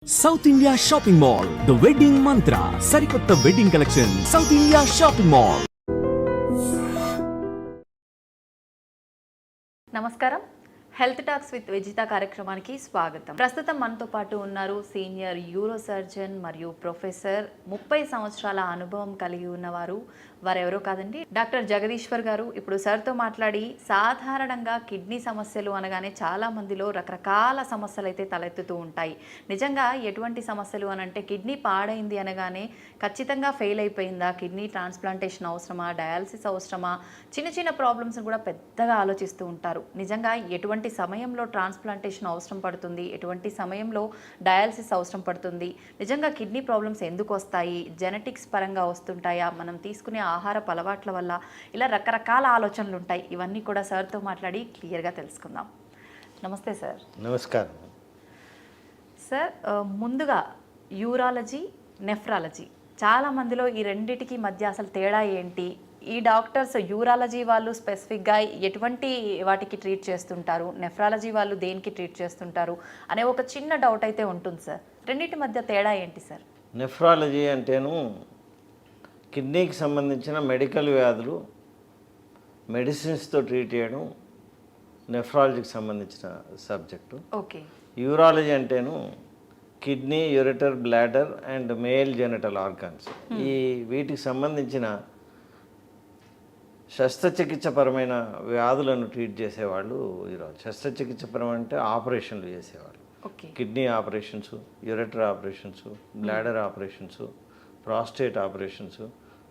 South India Shopping Mall, The Wedding Mantra, Sarikotta Wedding Collection, South India Shopping Mall. నమస్కారం. Health talks with Vijitha కార్యక్రమానికి స్వాగతం. ప్రస్తుతం మనతో పాటు ఉన్నారు సీనియర్ యూరో సర్జన్ మరియు ప్రొఫెసర్ 30 సంవత్సరాల అనుభవం కలిగి ఉన్నవారు. వారెవరో కాదండి, డాక్టర్ జగదీశ్వర్ గారు. ఇప్పుడు సార్తో మాట్లాడి సాధారణంగా కిడ్నీ సమస్యలు అనగానే చాలా మందిలో రకరకాల సమస్యలు అయితే తలెత్తుతూ ఉంటాయి. నిజంగా ఎటువంటి సమస్యలు అనంటే కిడ్నీ పాడైంది అనగానే ఖచ్చితంగా ఫెయిల్ అయిపోయిందా, కిడ్నీ ట్రాన్స్ప్లాంటేషన్ అవసరమా, డయాలసిస్ అవసరమా, చిన్న చిన్న ప్రాబ్లమ్స్ కూడా పెద్దగా ఆలోచిస్తూ ఉంటారు. నిజంగా ఎటువంటి సమయంలో ట్రాన్స్ప్లాంటేషన్ అవసరం పడుతుంది, ఎటువంటి సమయంలో డయాలసిస్ అవసరం పడుతుంది, నిజంగా కిడ్నీ ప్రాబ్లమ్స్ ఎందుకు వస్తాయి, జెనెటిక్స్ పరంగా వస్తుంటాయా, మనం తీసుకునే ఆహారపు అలవాట్ల వల్ల, ఇలా రకరకాల ఆలోచనలు ఉంటాయి. ఇవన్నీ కూడా సార్తో మాట్లాడి క్లియర్గా తెలుసుకుందాం. నమస్తే సార్. నమస్కారం సార్, ముందుగా యూరాలజీ, నెఫ్రాలజీ, చాలా మందిలో ఈ రెండిటికి మధ్య అసలు తేడా ఏంటి, ఈ డాక్టర్స్ యూరాలజీ వాళ్ళు స్పెసిఫిక్గా ఎటువంటి వాటికి ట్రీట్ చేస్తుంటారు, నెఫ్రాలజీ వాళ్ళు దేనికి ట్రీట్ చేస్తుంటారు అనే ఒక చిన్న డౌట్ అయితే ఉంటుంది సార్. రెండింటి మధ్య తేడా ఏంటి సార్? నెఫ్రాలజీ అంటేను కిడ్నీకి సంబంధించిన మెడికల్ వ్యాధులు మెడిసిన్స్తో ట్రీట్ చేయడం నెఫ్రాలజీకి సంబంధించిన సబ్జెక్టు. ఓకే. యూరాలజీ అంటేను kidney, ureter, bladder and male genital organs, ఈ వీటికి సంబంధించిన శస్త్రచికిత్సపరమైన వ్యాధులను ట్రీట్ చేసేవాళ్ళు ఈరోజు. శస్త్రచికిత్సపరం అంటే ఆపరేషన్లు చేసేవాళ్ళు. Kidney operations, ureter operations, bladder operations, prostate operations,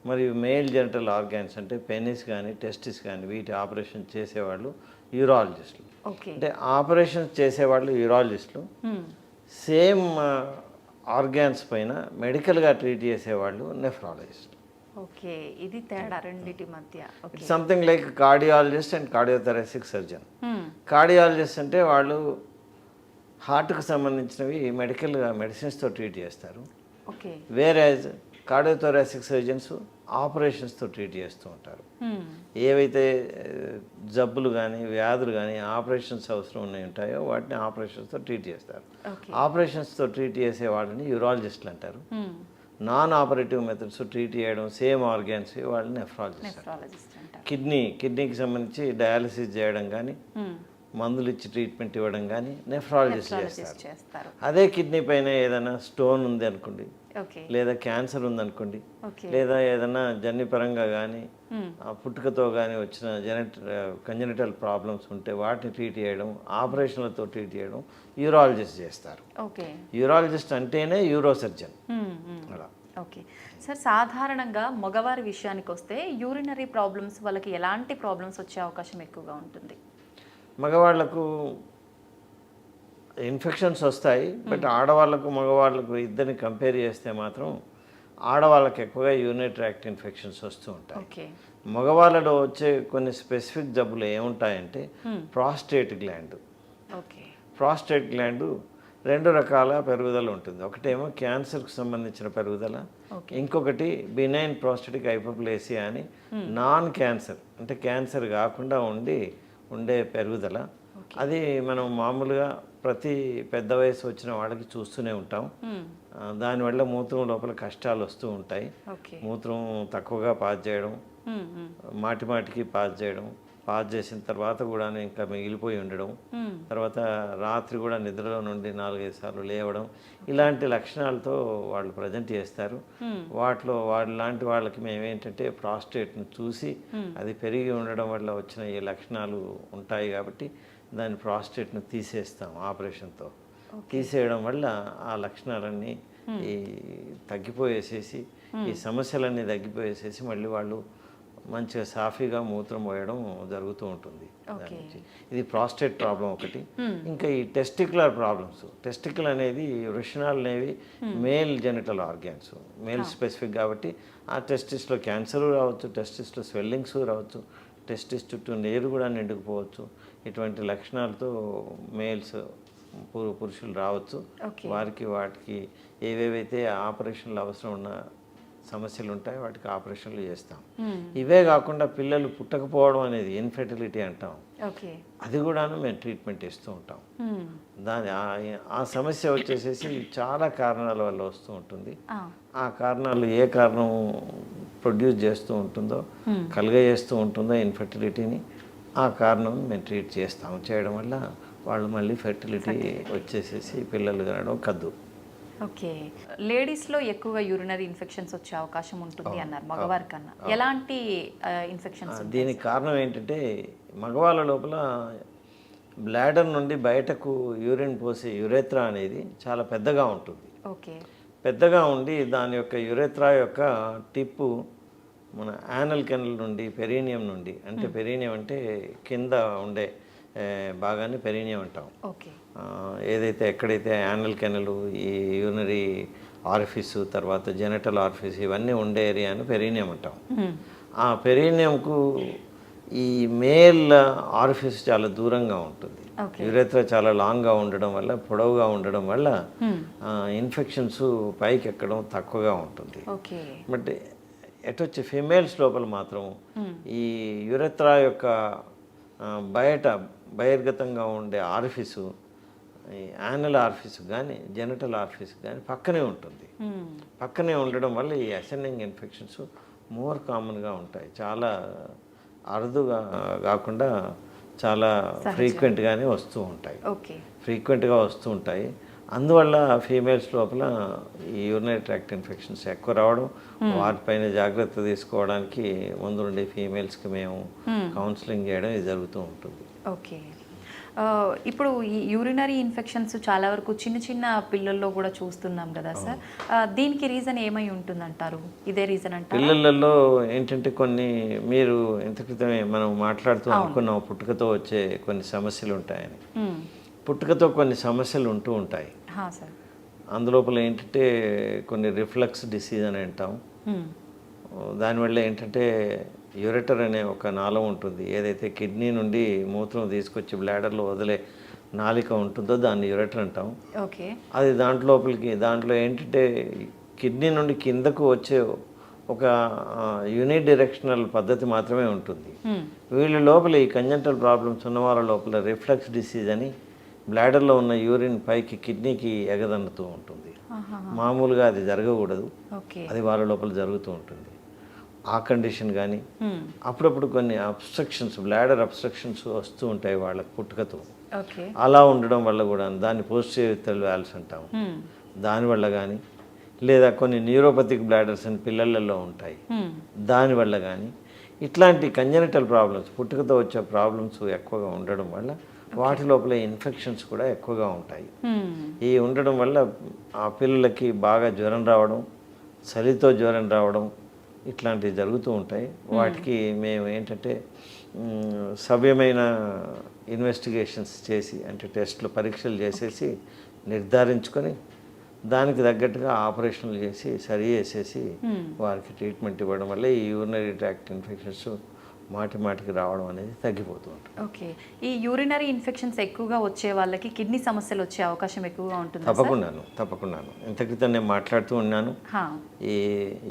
మరియు మేల్ జెనిటల్ ఆర్గాన్స్ అంటే పెనిస్ కానీ టెస్టిస్ కానీ వీటి ఆపరేషన్ చేసేవాళ్ళు యూరాలజిస్టులు. అంటే ఆపరేషన్స్ చేసేవాళ్ళు యూరాలజిస్టులు, సేమ్ ఆర్గాన్స్ పైన మెడికల్గా ట్రీట్ చేసేవాళ్ళు నెఫ్రాలజిస్టులు. ఓకే, ఇది తేడా రెండిటి మధ్య. It's something like cardiologist and cardiothoracic surgeon. Cardiologist అంటే వాళ్ళు హార్ట్కి సంబంధించినవి మెడికల్గా మెడిసిన్స్తో ట్రీట్ చేస్తారు. వేరే కార్డియోథొరాసిక్ సర్జన్స్ ఆపరేషన్స్తో ట్రీట్ చేస్తూ ఉంటారు. ఏవైతే జబ్బులు కానీ వ్యాధులు కానీ ఆపరేషన్స్ అవసరం ఉంటాయో వాటిని ఆపరేషన్స్తో ట్రీట్ చేస్తారు. ఆపరేషన్స్తో ట్రీట్ చేసే వాళ్ళని యూరాలజిస్టులు అంటారు. నాన్ ఆపరేటివ్ మెథడ్స్ ట్రీట్ చేయడం సేమ్ ఆర్గాన్స్ వాళ్ళని నెఫ్రాలజిస్ట్ అంటారు. కిడ్నీకి సంబంధించి డయాలసిస్ చేయడం కానీ మందులు ఇచ్చి ట్రీట్మెంట్ ఇవ్వడం కానీ నెఫ్రాలజిస్ట్ చేస్తారు. అదే కిడ్నీ పైన ఏదైనా స్టోన్ ఉంది అనుకోండి, లేదా క్యాన్సర్ ఉందనుకోండి, లేదా ఏదైనా జన్యుపరంగా కానీ పుట్టుకతో కానీ వచ్చిన కంజెనిటల్ ప్రాబ్లమ్స్ ఉంటే వాటిని ట్రీట్ చేయడం, ఆపరేషన్లతో ట్రీట్ చేయడం యూరాలజిస్ట్ చేస్తారు. యూరాలజిస్ట్ అంటేనే యూరో సర్జన్. అలా. ఓకే సార్, సాధారణంగా మగవారి విషయానికి వస్తే యూరినరీ ప్రాబ్లమ్స్ వాళ్ళకి ఎలాంటి ప్రాబ్లమ్స్ వచ్చే అవకాశం ఎక్కువగా ఉంటుంది? మగవాళ్లకు ఇన్ఫెక్షన్స్ వస్తాయి, బట్ ఆడవాళ్లకు మగవాళ్ళకు ఇద్దరిని కంపేర్ చేస్తే మాత్రం ఆడవాళ్ళకి ఎక్కువగా యూరినరీ ట్రాక్ట్ ఇన్ఫెక్షన్స్ వస్తూ ఉంటాయి. మగవాళ్ళలో వచ్చే కొన్ని స్పెసిఫిక్ జబ్బులు ఏముంటాయంటే ప్రాస్టేట్ గ్లాండ్. ప్రాస్టేట్ గ్లాండ్ రెండు రకాల పెరుగుదల ఉంటుంది. ఒకటేమో క్యాన్సర్కి సంబంధించిన పెరుగుదల, ఇంకొకటి బినైన్ ప్రాస్టేటిక్ హైపోప్లేసియా అని నాన్ క్యాన్సర్ అంటే క్యాన్సర్ కాకుండా ఉండే పెరుగుదల. అది మనం మామూలుగా ప్రతి పెద్ద వయసు వచ్చిన వాళ్ళకి చూస్తూనే ఉంటాం. దానివల్ల మూత్రం లోపల కష్టాలు వస్తూ ఉంటాయి. మూత్రం తక్కువగా పాస్ చేయడం, మాటికి పాస్ చేయడం, పాస్ చేసిన తర్వాత కూడా ఇంకా మిగిలిపోయి ఉండడం, తర్వాత రాత్రి కూడా నిద్రలో నుండి 4-5 సార్లు లేవడం, ఇలాంటి లక్షణాలతో వాళ్ళు ప్రజెంట్ చేస్తారు. లాంటి వాళ్ళకి మేమేంటంటే ప్రాస్టేట్ను చూసి అది పెరిగి ఉండడం వల్ల వచ్చిన ఈ లక్షణాలు ఉంటాయి కాబట్టి దాని ప్రాస్టేట్ను తీసేస్తాం ఆపరేషన్తో. తీసేయడం వల్ల ఆ లక్షణాలన్నీ తగ్గిపోయేసేసి ఈ సమస్యలన్నీ తగ్గిపోయేసేసి మళ్ళీ వాళ్ళు మంచిగా సాఫీగా మూత్రం పోయడం జరుగుతూ ఉంటుంది. ఇది ప్రాస్టేట్ ప్రాబ్లం ఒకటి. ఇంకా ఈ టెస్టిక్యులర్ ప్రాబ్లమ్స్. టెస్టికల్ అనేది వృషణాలు అనేవి male genital organs, male specific కాబట్టి ఆ టెస్టిస్లో క్యాన్సర్ రావచ్చు, టెస్టిస్లో స్వెల్లింగ్స్ రావచ్చు, టెస్టిస్ చుట్టూ నీరు కూడా నిండుకుపోవచ్చు. ఇటువంటి లక్షణాలతో మేల్స్ పురుషులు రావచ్చు. వాటికి ఏవేవైతే ఆపరేషన్లు అవసరం ఉన్న సమస్యలు ఉంటాయి, వాటికి ఆపరేషన్లు చేస్తాం. ఇవే కాకుండా పిల్లలు పుట్టకపోవడం అనేది ఇన్ఫెర్టిలిటీ అంటాం, ఓకే, అది కూడాను మేము ట్రీట్మెంట్ ఇస్తూ ఉంటాం. ఆ సమస్య వచ్చేసేసి చాలా కారణాల వల్ల వస్తూ ఉంటుంది. ఆ కారణాలు ఏ కారణం ప్రొడ్యూస్ చేస్తూ ఉంటుందో, కలుగజేస్తూ ఉంటుందో ఇన్ఫెర్టిలిటీని, ఆ కారణం మేము ట్రీట్ చేస్తాం. చేయడం వల్ల వాళ్ళు మళ్ళీ ఫెర్టిలిటీ వచ్చేసేసి పిల్లలు కనడం కద్దు. ఓకే, లేడీస్లో ఎక్కువగా యూరినరీ ఇన్ఫెక్షన్స్ వచ్చే అవకాశం ఉంటుంది అన్నారు మగవారి కన్నా. ఎలాంటి ఇన్ఫెక్షన్స్? దీనికి కారణం ఏంటంటే మగవాళ్ళ లోపల బ్లాడర్ నుండి బయటకు యూరిన్ పోసే యురేత్రా అనేది చాలా పెద్దగా ఉంటుంది. ఓకే, పెద్దగా ఉండి దాని యొక్క యురేత్రా యొక్క టిప్పు మన యానల్ కెనల్ నుండి పెరీనియం నుండి, అంటే పెరీనియం అంటే కింద ఉండే భాగాన్ని పెరీనియం అంటాం. ఓకే, ఏదైతే ఎక్కడైతే యానల్ కెనలు, ఈ యూరినరీ ఆరిఫిస్, తర్వాత జెనటల్ ఆరిఫిస్ ఇవన్నీ ఉండే ఏరియాను పెరీనియం అంటాం. ఆ పెరీనియంకు ఈ మేల్ ఆరిఫిస్ చాలా దూరంగా ఉంటుంది. యురేత్రా చాలా లాంగ్గా ఉండడం వల్ల, పొడవుగా ఉండడం వల్ల ఇన్ఫెక్షన్స్ పైకి ఎక్కడం తక్కువగా ఉంటుంది. బట్ ఎటొచ్చి ఫిమేల్స్ లోపల మాత్రం ఈ యురేత్రా యొక్క బహిర్గతంగా ఉండే ఆరిఫిసు, ఈ యానల్ ఆరిఫిస్ కానీ జెనటల్ ఆరిఫిస్ కానీ పక్కనే ఉంటుంది. పక్కనే ఉండడం వల్ల ఈ అసెండింగ్ ఇన్ఫెక్షన్స్ మోర్ కామన్గా ఉంటాయి. చాలా అరుదుగా కాకుండా చాలా ఫ్రీక్వెంట్గానే వస్తూ ఉంటాయి. ఫ్రీక్వెంట్గా వస్తూ ఉంటాయి. అందువల్ల ఫీమేల్స్ లోపల ఈ యూరినరీ ట్రాక్ట్ ఇన్ఫెక్షన్స్ ఎక్కువ రావడం, వాటిపైన జాగ్రత్త తీసుకోవడానికి ముందు నుండి ఫీమేల్స్కి మేము కౌన్సిలింగ్ చేయడం ఇది జరుగుతూ ఉంటుంది. ఓకే, ఇప్పుడు ఈ యూరినరీ ఇన్ఫెక్షన్స్ చాలా వరకు చిన్న చిన్న పిల్లల్లో కూడా చూస్తున్నాం కదా సార్, దీనికి రీజన్ ఏమై ఉంటుందంటారు? ఇదే రీజన్ అంటారు? పిల్లలలో ఏంటంటే కొన్ని మీరు ఇంత క్రితమే మనం మాట్లాడుతూ అనుకున్నాం పుట్టుకతో వచ్చే కొన్ని సమస్యలు ఉంటాయని. పుట్టుకతో కొన్ని సమస్యలు ఉంటూ ఉంటాయి. అందులోపల ఏంటంటే కొన్ని రిఫ్లక్స్ డిసీజ్ అని అంటాం. దానివల్ల ఏంటంటే యూరెటర్ అనే ఒక నాళం ఉంటుంది, ఏదైతే కిడ్నీ నుండి మూత్రం తీసుకొచ్చి బ్లాడర్లో వదిలే నాళిక ఉంటుందో దాన్ని యూరెటర్ అంటాం. అది దాంట్లో ఏంటంటే కిడ్నీ నుండి కిందకు వచ్చే ఒక యూని డైరెక్షనల్ పద్ధతి మాత్రమే ఉంటుంది. వీళ్ళ లోపల ఈ కంజంటల్ ప్రాబ్లమ్స్ ఉన్న వాళ్ళ లోపల రిఫ్లక్స్ డిసీజ్ అని బ్లాడర్లో ఉన్న యూరిన్ పైకి కిడ్నీకి ఎగదన్నుతూ ఉంటుంది. మామూలుగా అది జరగకూడదు, అది వాళ్ళ లోపల జరుగుతూ ఉంటుంది. ఆ కండిషన్ కానీ అప్పుడప్పుడు కొన్ని అబ్స్ట్రక్షన్స్, బ్లాడర్ అబ్స్ట్రక్షన్స్ వస్తూ ఉంటాయి వాళ్ళకి పుట్టుకతో. అలా ఉండడం వల్ల కూడా దాన్ని పోస్టీరియర్ వాల్వ్స్ అంటాము. దానివల్ల కానీ, లేదా కొన్ని న్యూరోపతిక్ బ్లాడర్స్ అని పిల్లలలో ఉంటాయి, దానివల్ల కానీ ఇట్లాంటి కంజనిటల్ ప్రాబ్లమ్స్, పుట్టుకతో వచ్చే ప్రాబ్లమ్స్ ఎక్కువగా ఉండడం వల్ల వాటి లోపల ఇన్ఫెక్షన్స్ కూడా ఎక్కువగా ఉంటాయి. ఈ ఉండడం వల్ల ఆ పిల్లలకి బాగా జ్వరం రావడం, చలితో జ్వరం రావడం ఇట్లాంటివి జరుగుతూ ఉంటాయి. వాటికి మేము ఏంటంటే సవ్యమైన ఇన్వెస్టిగేషన్స్ చేసి, అంటే టెస్ట్లు, పరీక్షలు చేసేసి నిర్ధారించుకొని దానికి తగ్గట్టుగా ఆపరేషన్లు చేసి సరి చేసేసి వారికి ట్రీట్మెంట్ ఇవ్వడం వల్ల ఈ యూరినరీ ట్రాక్ట్ ఇన్ఫెక్షన్స్ మాటికి రావడం అనేది తగ్గిపోతూ ఉంటుంది. ఓకే, ఈ యూరినరీ ఇన్ఫెక్షన్స్ ఎక్కువగా వచ్చే వాళ్ళకి కిడ్నీ సమస్యలు వచ్చే అవకాశం ఎక్కువగా ఉంటుంది? తప్పకుండాను. ఇంత క్రితం నేను మాట్లాడుతూ ఉన్నాను, ఈ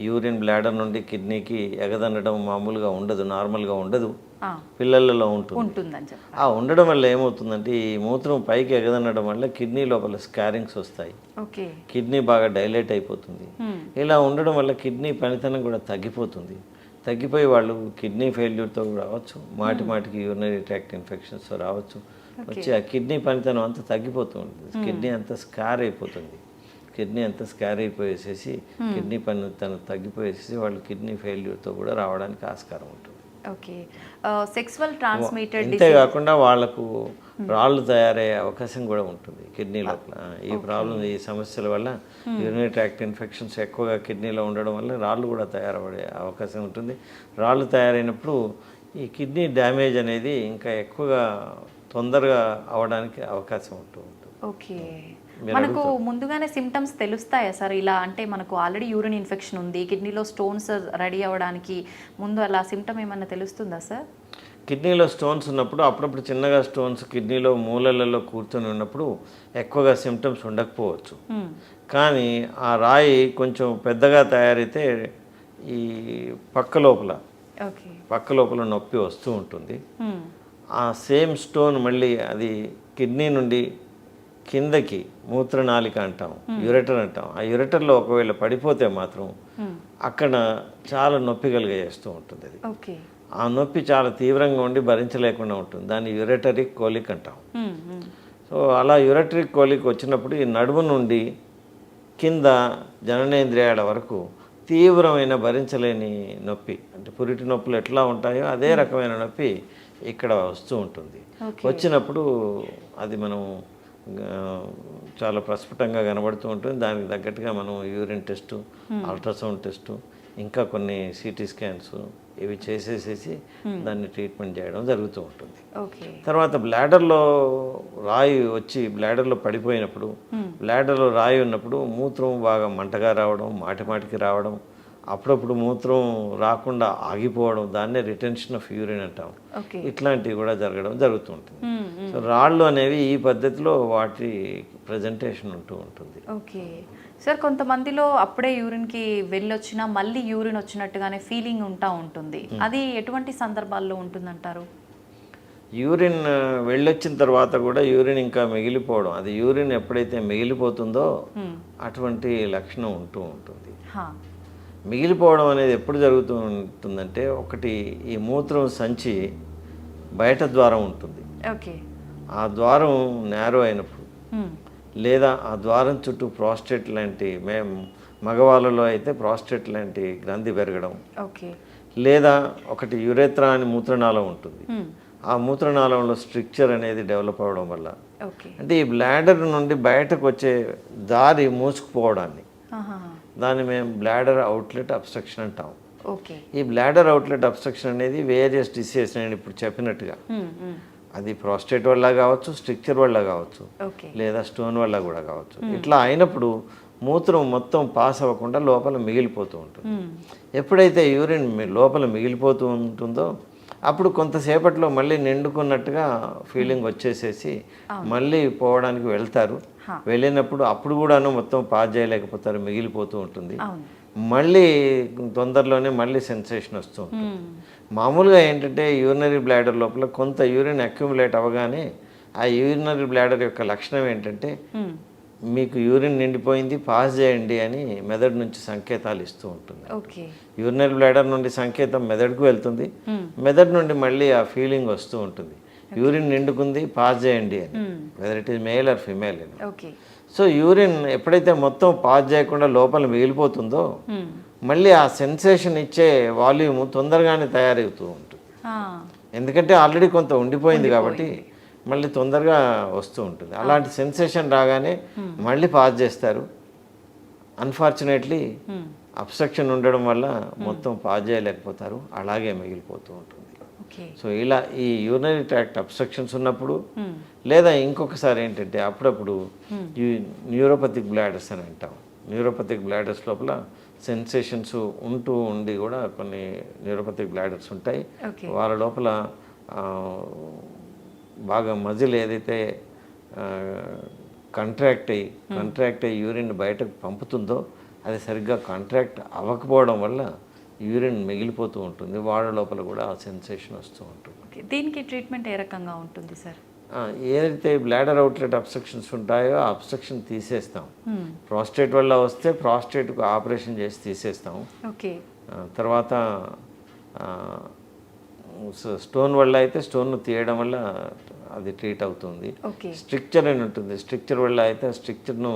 యూరిన్ బ్లాడర్ నుండి కిడ్నీకి ఎగదనడం మామూలుగా ఉండదు, నార్మల్గా ఉండదు, పిల్లలలో ఉంటుంది. ఆ ఉండడం వల్ల ఏమవుతుందంటే ఈ మూత్రం పైకి ఎగదనడం వల్ల కిడ్నీ లోపల స్కారింగ్స్ వస్తాయి, కిడ్నీ బాగా డైలేట్ అయిపోతుంది. ఇలా ఉండడం వల్ల కిడ్నీ పనితనం కూడా తగ్గిపోయి వాళ్ళు కిడ్నీ ఫెయిల్యూర్తో రావచ్చు, మాటికి యూరినరీ ట్రాక్ట్ ఇన్ఫెక్షన్స్ రావచ్చు. వచ్చి ఆ కిడ్నీ పనితనం అంతా తగ్గిపోతూ ఉంటుంది, కిడ్నీ అంతా స్కార్ అయిపోయేసేసి కిడ్నీ పనితనం తగ్గిపోయేసి వాళ్ళు కిడ్నీ ఫెయిల్యూర్తో కూడా రావడానికి ఆస్కారం ఉంటుంది. సెక్సువల్ ట్రాన్స్మిటెడ్ అంతేకాకుండా వాళ్ళకు రాళ్ళు తయారయ్యే అవకాశం కూడా ఉంటుంది కిడ్నీ లోపల. ఈ ప్రాబ్లం, ఈ సమస్యల వల్ల యూరినరీ ట్రాక్ట్ ఇన్ఫెక్షన్స్ ఎక్కువగా కిడ్నీలో ఉండడం వల్ల రాళ్ళు కూడా తయారయ్యే అవకాశం ఉంటుంది. రాళ్ళు తయారైనప్పుడు ఈ కిడ్నీ డ్యామేజ్ అనేది ఇంకా ఎక్కువగా తొందరగా అవడానికి అవకాశం ఉంటుంది. మనకు ముందుగానే సిమ్టమ్స్ తెలుస్తాయా సార్? ఇలా అంటే మనకు ఆల్రెడీ యూరిన్ ఇన్ఫెక్షన్ ఉంది, కిడ్నీలో స్టోన్స్ రెడీ అవ్వడానికి ముందు అలా సిమ్టమ్ ఏమన్నా తెలుస్తుందా సార్? కిడ్నీలో స్టోన్స్ ఉన్నప్పుడు, అప్పుడప్పుడు చిన్నగా స్టోన్స్ కిడ్నీలో మూలలలో కూర్చొని ఉన్నప్పుడు ఎక్కువగా సిమ్టమ్స్ ఉండకపోవచ్చు. కానీ ఆ రాయి కొంచెం పెద్దగా తయారైతే ఈ పక్క లోపల ఓకే. పక్క లోపల నొప్పి వస్తూ ఉంటుంది. ఆ సేమ్ స్టోన్ మళ్ళీ అది కిడ్నీ నుండి కిందకి మూత్రనాళిక అంటాం, యురెటర్ అంటాం. ఆ యురెటర్లో ఒకవేళ పడిపోతే మాత్రం అక్కడ చాలా నొప్పి కలిగేస్తూ ఉంటుంది. అది ఓకే. ఆ నొప్పి చాలా తీవ్రంగా ఉండి భరించలేకుండా ఉంటుంది. దాన్ని యురెటరిక్ కోలిక్ అంటాం. సో అలా యురెటరిక్ కోలిక్ వచ్చినప్పుడు ఈ నడుము నుండి కింద జననేంద్రియాల వరకు తీవ్రమైన భరించలేని నొప్పి, అంటే పురిటి నొప్పులు ఎట్లా ఉంటాయో అదే రకమైన నొప్పి ఇక్కడ వస్తూ ఉంటుంది. వచ్చినప్పుడు అది మనం చాలా ప్రస్ఫుటంగా కనబడుతూ ఉంటుంది. దానికి తగ్గట్టుగా మనం యూరిన్ టెస్టు, అల్ట్రాసౌండ్ టెస్టు, ఇంకా కొన్ని సిటీ స్కాన్స్ ఇవి చేసేసేసి దాన్ని ట్రీట్మెంట్ చేయడం జరుగుతూ ఉంటుంది. తర్వాత బ్లాడర్లో రాయి వచ్చి బ్లాడర్లో పడిపోయినప్పుడు, బ్లాడర్లో రాయి ఉన్నప్పుడు మూత్రం బాగా మంటగా రావడం, మాటికి రావడం, అప్పుడప్పుడు మూత్రం రాకుండా ఆగిపోవడం, దాన్నే రిటెన్షన్ ఆఫ్ యూరిన్ అంటాం. ఇట్లాంటివి కూడా జరగడం జరుగుతూ ఉంటుంది. సో రాళ్ళు అనేవి ఈ పద్ధతిలో వాటి ప్రజెంటేషన్ ఉంటూ ఉంటుంది. ఓకే సార్, కొంతమందిలో అప్పుడే యూరిన్కి వెళ్ళొచ్చినా మళ్ళీ యూరిన్ వచ్చినట్టుగానే ఫీలింగ్ ఉంటుంది. అది ఎటువంటి సందర్భాల్లో ఉంటుందంటారు? యూరిన్ వెళ్ళొచ్చిన తర్వాత కూడా యూరిన్ ఇంకా మిగిలిపోవడం, అది యూరిన్ ఎప్పుడైతే మిగిలిపోతుందో అటువంటి లక్షణం ఉంటూ ఉంటుంది. మిగిలిపోవడం అనేది ఎప్పుడు జరుగుతూ ఉంటుందంటే, ఒకటి ఈ మూత్రం సంచి బయట ద్వారం ఉంటుంది. ఓకే. ఆ ద్వారం నేరో అయినప్పుడు, లేదా ఆ ద్వారం చుట్టూ ప్రాస్టేట్ లాంటి, మగవాళ్ళలో అయితే ప్రాస్టేట్ లాంటి గ్రంథి పెరగడం, లేదా ఒకటి యురేత్రా అని మూత్రనాళం ఉంటుంది. ఆ మూత్రనాళంలో స్ట్రిక్చర్ అనేది డెవలప్ అవ్వడం వల్ల, అంటే ఈ బ్లాడర్ నుండి బయటకు వచ్చే దారి మూసుకుపోవడాన్ని, దాన్ని మేము బ్లాడర్ అవుట్లెట్ అబ్స్ట్రక్షన్ అంటాం. ఈ బ్లాడర్ అవుట్లెట్ అబ్స్ట్రక్షన్ అనేది వేరియస్ డిసీజెస్, నేను ఇప్పుడు చెప్పినట్టుగా అది ప్రాస్టేట్ వల్ల కావచ్చు, స్ట్రిక్చర్ వల్ల కావచ్చు, లేదా స్టోన్ వల్ల కూడా కావచ్చు. ఇట్లా అయినప్పుడు మూత్రం మొత్తం పాస్ అవ్వకుండా లోపల మిగిలిపోతూ ఉంటుంది. ఎప్పుడైతే యూరిన్ లోపల మిగిలిపోతూ ఉంటుందో అప్పుడు కొంతసేపట్లో మళ్ళీ నిండుకున్నట్టుగా ఫీలింగ్ వచ్చేసేసి మళ్ళీ పోవడానికి వెళ్తారు. వెళ్ళినప్పుడు అప్పుడు కూడాను మొత్తం పాస్ చేయలేకపోతారు, మిగిలిపోతూ ఉంటుంది. మళ్ళీ తొందరలోనే మళ్ళీ సెన్సేషన్ వస్తూ ఉంటుంది. మామూలుగా ఏంటంటే యూరినరీ బ్లాడర్ లోపల కొంత యూరిన్ అక్యుములేట్ అవ్వగానే ఆ యూరినరీ బ్లాడర్ యొక్క లక్షణం ఏంటంటే, మీకు యూరిన్ నిండిపోయింది, పాస్ చేయండి అని మెదడు నుంచి సంకేతాలు ఇస్తూ ఉంటుంది. యూరినరీ బ్లాడర్ నుండి సంకేతం మెదడుకు వెళ్తుంది, మెదడు నుండి మళ్ళీ ఆ ఫీలింగ్ వస్తూ ఉంటుంది, యూరిన్ నిండుకుంది, పాస్ చేయండి అని, whether it is male or female అని. సో యూరిన్ ఎప్పుడైతే మొత్తం పాస్ చేయకుండా లోపల మిగిలిపోతుందో మళ్ళీ ఆ సెన్సేషన్ ఇచ్చే వాల్యూమ్ తొందరగానే తయారవుతూ ఉంటుంది. ఎందుకంటే ఆల్రెడీ కొంత ఉండిపోయింది కాబట్టి మళ్ళీ తొందరగా వస్తూ ఉంటుంది. అలాంటి సెన్సేషన్ రాగానే మళ్ళీ పాస్ చేస్తారు. అన్ఫార్చునేట్లీ అబ్స్ట్రక్షన్ ఉండడం వల్ల మొత్తం పాస్ చేయలేకపోతారు, అలాగే మిగిలిపోతూ ఉంటుంది. సో ఇలా ఈ యూరినరీ ట్రాక్ట్ అబ్స్ట్రక్షన్స్ ఉన్నప్పుడు, లేదా ఇంకొకసారి ఏంటంటే అప్పుడప్పుడు ఈ న్యూరోపతిక్ బ్లాడర్స్ అని అంటాం. న్యూరోపతిక్ బ్లాడర్స్ లోపల సెన్సేషన్స్ ఉంటూ ఉండి కూడా కొన్ని న్యూరోపతిక్ బ్లాడర్స్ ఉంటాయి. వాళ్ళ లోపల బాగా మజిల్ ఏదైతే కాంట్రాక్ట్ అయ్యి యూరిన్ బయటకు పంపుతుందో అది సరిగ్గా కాంట్రాక్ట్ అవ్వకపోవడం వల్ల యూరిన్ మిగిలిపోతూ ఉంటుంది. వాళ్ళ లోపల కూడా ఆ సెన్సేషన్ వస్తూ ఉంటుంది. దీనికి ట్రీట్మెంట్ ఏ రకంగా ఉంటుంది సార్? ఏదైతే బ్లాడర్ అవుట్లెట్ అబ్స్ట్రక్షన్స్ ఉంటాయో ఆ అబ్స్ట్రక్షన్ తీసేస్తాం. ప్రాస్టేట్ వల్ల వస్తే ప్రాస్టేట్కు ఆపరేషన్ చేసి తీసేస్తాం. తర్వాత స్టోన్ వల్ల అయితే స్టోన్ను తీయడం వల్ల అది ట్రీట్ అవుతుంది. స్ట్రిక్చర్ అని ఉంటుంది, స్ట్రిక్చర్ వల్ల అయితే స్ట్రిక్చర్ను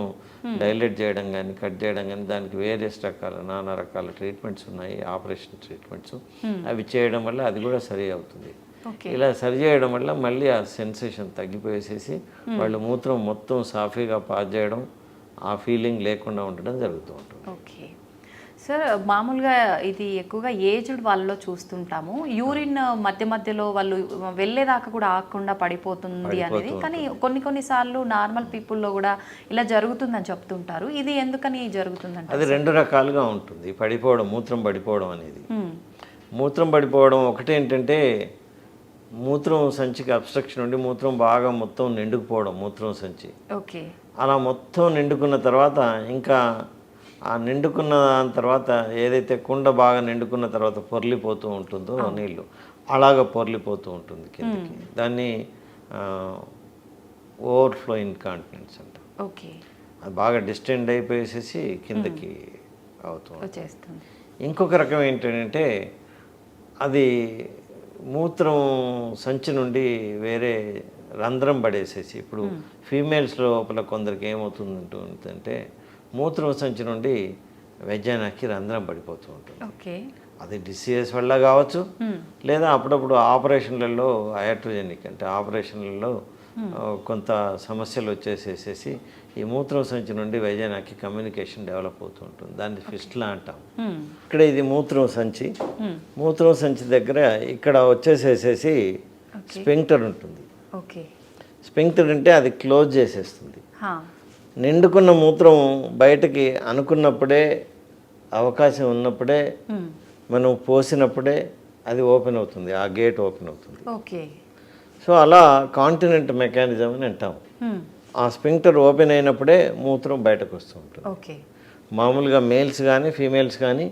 డైలేట్ చేయడం కానీ కట్ చేయడం కానీ దానికి వేరియస్ నానా రకాల ట్రీట్మెంట్స్ ఉన్నాయి, ఆపరేషన్ ట్రీట్మెంట్స్. అవి చేయడం వల్ల అది కూడా సరి అవుతుంది. ఇలా సరి చేయడం వల్ల మళ్ళీ ఆ సెన్సేషన్ తగ్గిపోయేసేసి వాళ్ళు మూత్రం మొత్తం సాఫీగా పాస్ చేయడం, ఆ ఫీలింగ్ లేకుండా ఉండడం జరుగుతూ ఉంటుంది. ఓకే సార్, మామూలుగా ఇది ఎక్కువగా ఏజ్డ్ వాళ్ళలో చూస్తుంటాము. యూరిన్ మధ్యలో వాళ్ళు వెళ్ళేదాకా కూడా ఆగకుండా పడిపోతుంది అనేది, కానీ కొన్నిసార్లు నార్మల్ పీపుల్లో కూడా ఇలా జరుగుతుందని చెప్తుంటారు. ఇది ఎందుకని జరుగుతుందంటే? అది రెండు రకాలుగా ఉంటుంది పడిపోవడం, మూత్రం పడిపోవడం అనేది. మూత్రం పడిపోవడం ఒకటేంటంటే మూత్రం సంచికి అబ్స్ట్రక్షన్ ఉండి మూత్రం బాగా మొత్తం నిండుకుపోవడం, మూత్రం సంచి అలా మొత్తం నిండుకున్న తర్వాత ఇంకా ఆ నిండుకున్న దాని తర్వాత ఏదైతే కుండ బాగా నిండుకున్న తర్వాత పొర్లిపోతూ ఉంటుందో నీళ్ళు అలాగ పొర్లిపోతూ ఉంటుంది కిందకి. దాన్ని ఓవర్ఫ్లో ఇన్కాంటినెన్స్ అంట. ఓకే. అది బాగా డిస్టెండ్ అయిపోయేసేసి కిందకి అవుతుంది. వచ్చేస్తుంది. ఇంకొక రకం ఏంటంటే అది మూత్రం సంచి నుండి వేరే రంధ్రం పడేసేసి, ఇప్పుడు ఫీమేల్స్ లోపల కొందరికి ఏమవుతుందంటే మూత్రం సంచి నుండి వెజైనాకి రంధ్రం పడిపోతూ ఉంటుంది. ఓకే. అది డిసీజెస్ వల్ల కావచ్చు, లేదా అప్పుడప్పుడు ఆపరేషన్లలో అయాట్రోజెనిక్ అంటే ఆపరేషన్లలో కొంత సమస్యలు వచ్చేసేసేసి ఈ మూత్రం సంచి నుండి వెజైనాకి కమ్యూనికేషన్ డెవలప్ అవుతూ ఉంటుంది. దాన్ని ఫిస్టులా అంటాం. ఇక్కడ ఇది మూత్రం సంచి. మూత్రం సంచి దగ్గర ఇక్కడ వచ్చేసేసేసి స్పింక్టర్ ఉంటుంది. ఓకే. స్పింక్టర్ అంటే అది క్లోజ్ చేసేస్తుంది. హా. నిండుకున్న మూత్రం బయటకి అనుకున్నప్పుడే, అవకాశం ఉన్నప్పుడే, మనం పోసినప్పుడే అది ఓపెన్ అవుతుంది, ఆ గేట్ ఓపెన్ అవుతుంది. ఓకే. సో అలా కాంటినెంట్ మెకానిజం అని అంటాం. ఆ స్పింక్టర్ ఓపెన్ అయినప్పుడే మూత్రం బయటకు వస్తూ ఉంటుంది. ఓకే. మామూలుగా మేల్స్ కానీ ఫీమేల్స్ కానీ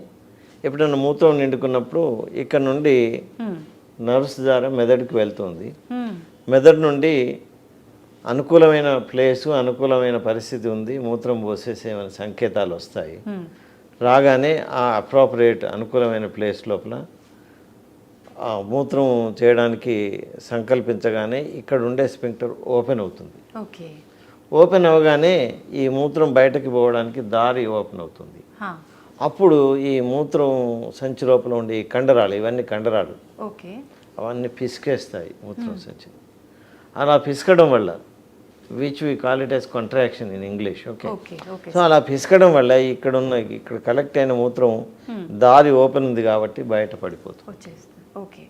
ఎప్పుడైనా మూత్రం నిండుకున్నప్పుడు ఇక్కడ నుండి నర్వ్స్ ద్వారా మెదడుకి వెళ్తుంది. మెదడు నుండి అనుకూలమైన ప్లేసు, అనుకూలమైన పరిస్థితి ఉంది, మూత్రం పోసేసేమైనా సంకేతాలు వస్తాయి. రాగానే ఆ అప్రోప్రియేట్ అనుకూలమైన ప్లేస్ లోపల మూత్రం చేయడానికి సంకల్పించగానే ఇక్కడ ఉండే స్పింక్టర్ ఓపెన్ అవుతుంది. ఓకే. ఓపెన్ అవ్వగానే ఈ మూత్రం బయటకి పోవడానికి దారి ఓపెన్ అవుతుంది. అప్పుడు ఈ మూత్రం సంచి లోపల ఉండే ఈ కండరాలు, ఇవన్నీ కండరాలు, ఓకే, అవన్నీ పిసికేస్తాయి మూత్రం సంచిని. అలా పిసకడం వల్ల, which we call it as contraction in English. Okay. So అలా పిసకడం వల్ల ఇక్కడ కలెక్ట్ అయిన మూత్రం దారి ఓపెన్ ఉంది కాబట్టి బయట పడిపోతుంది. ఓకే.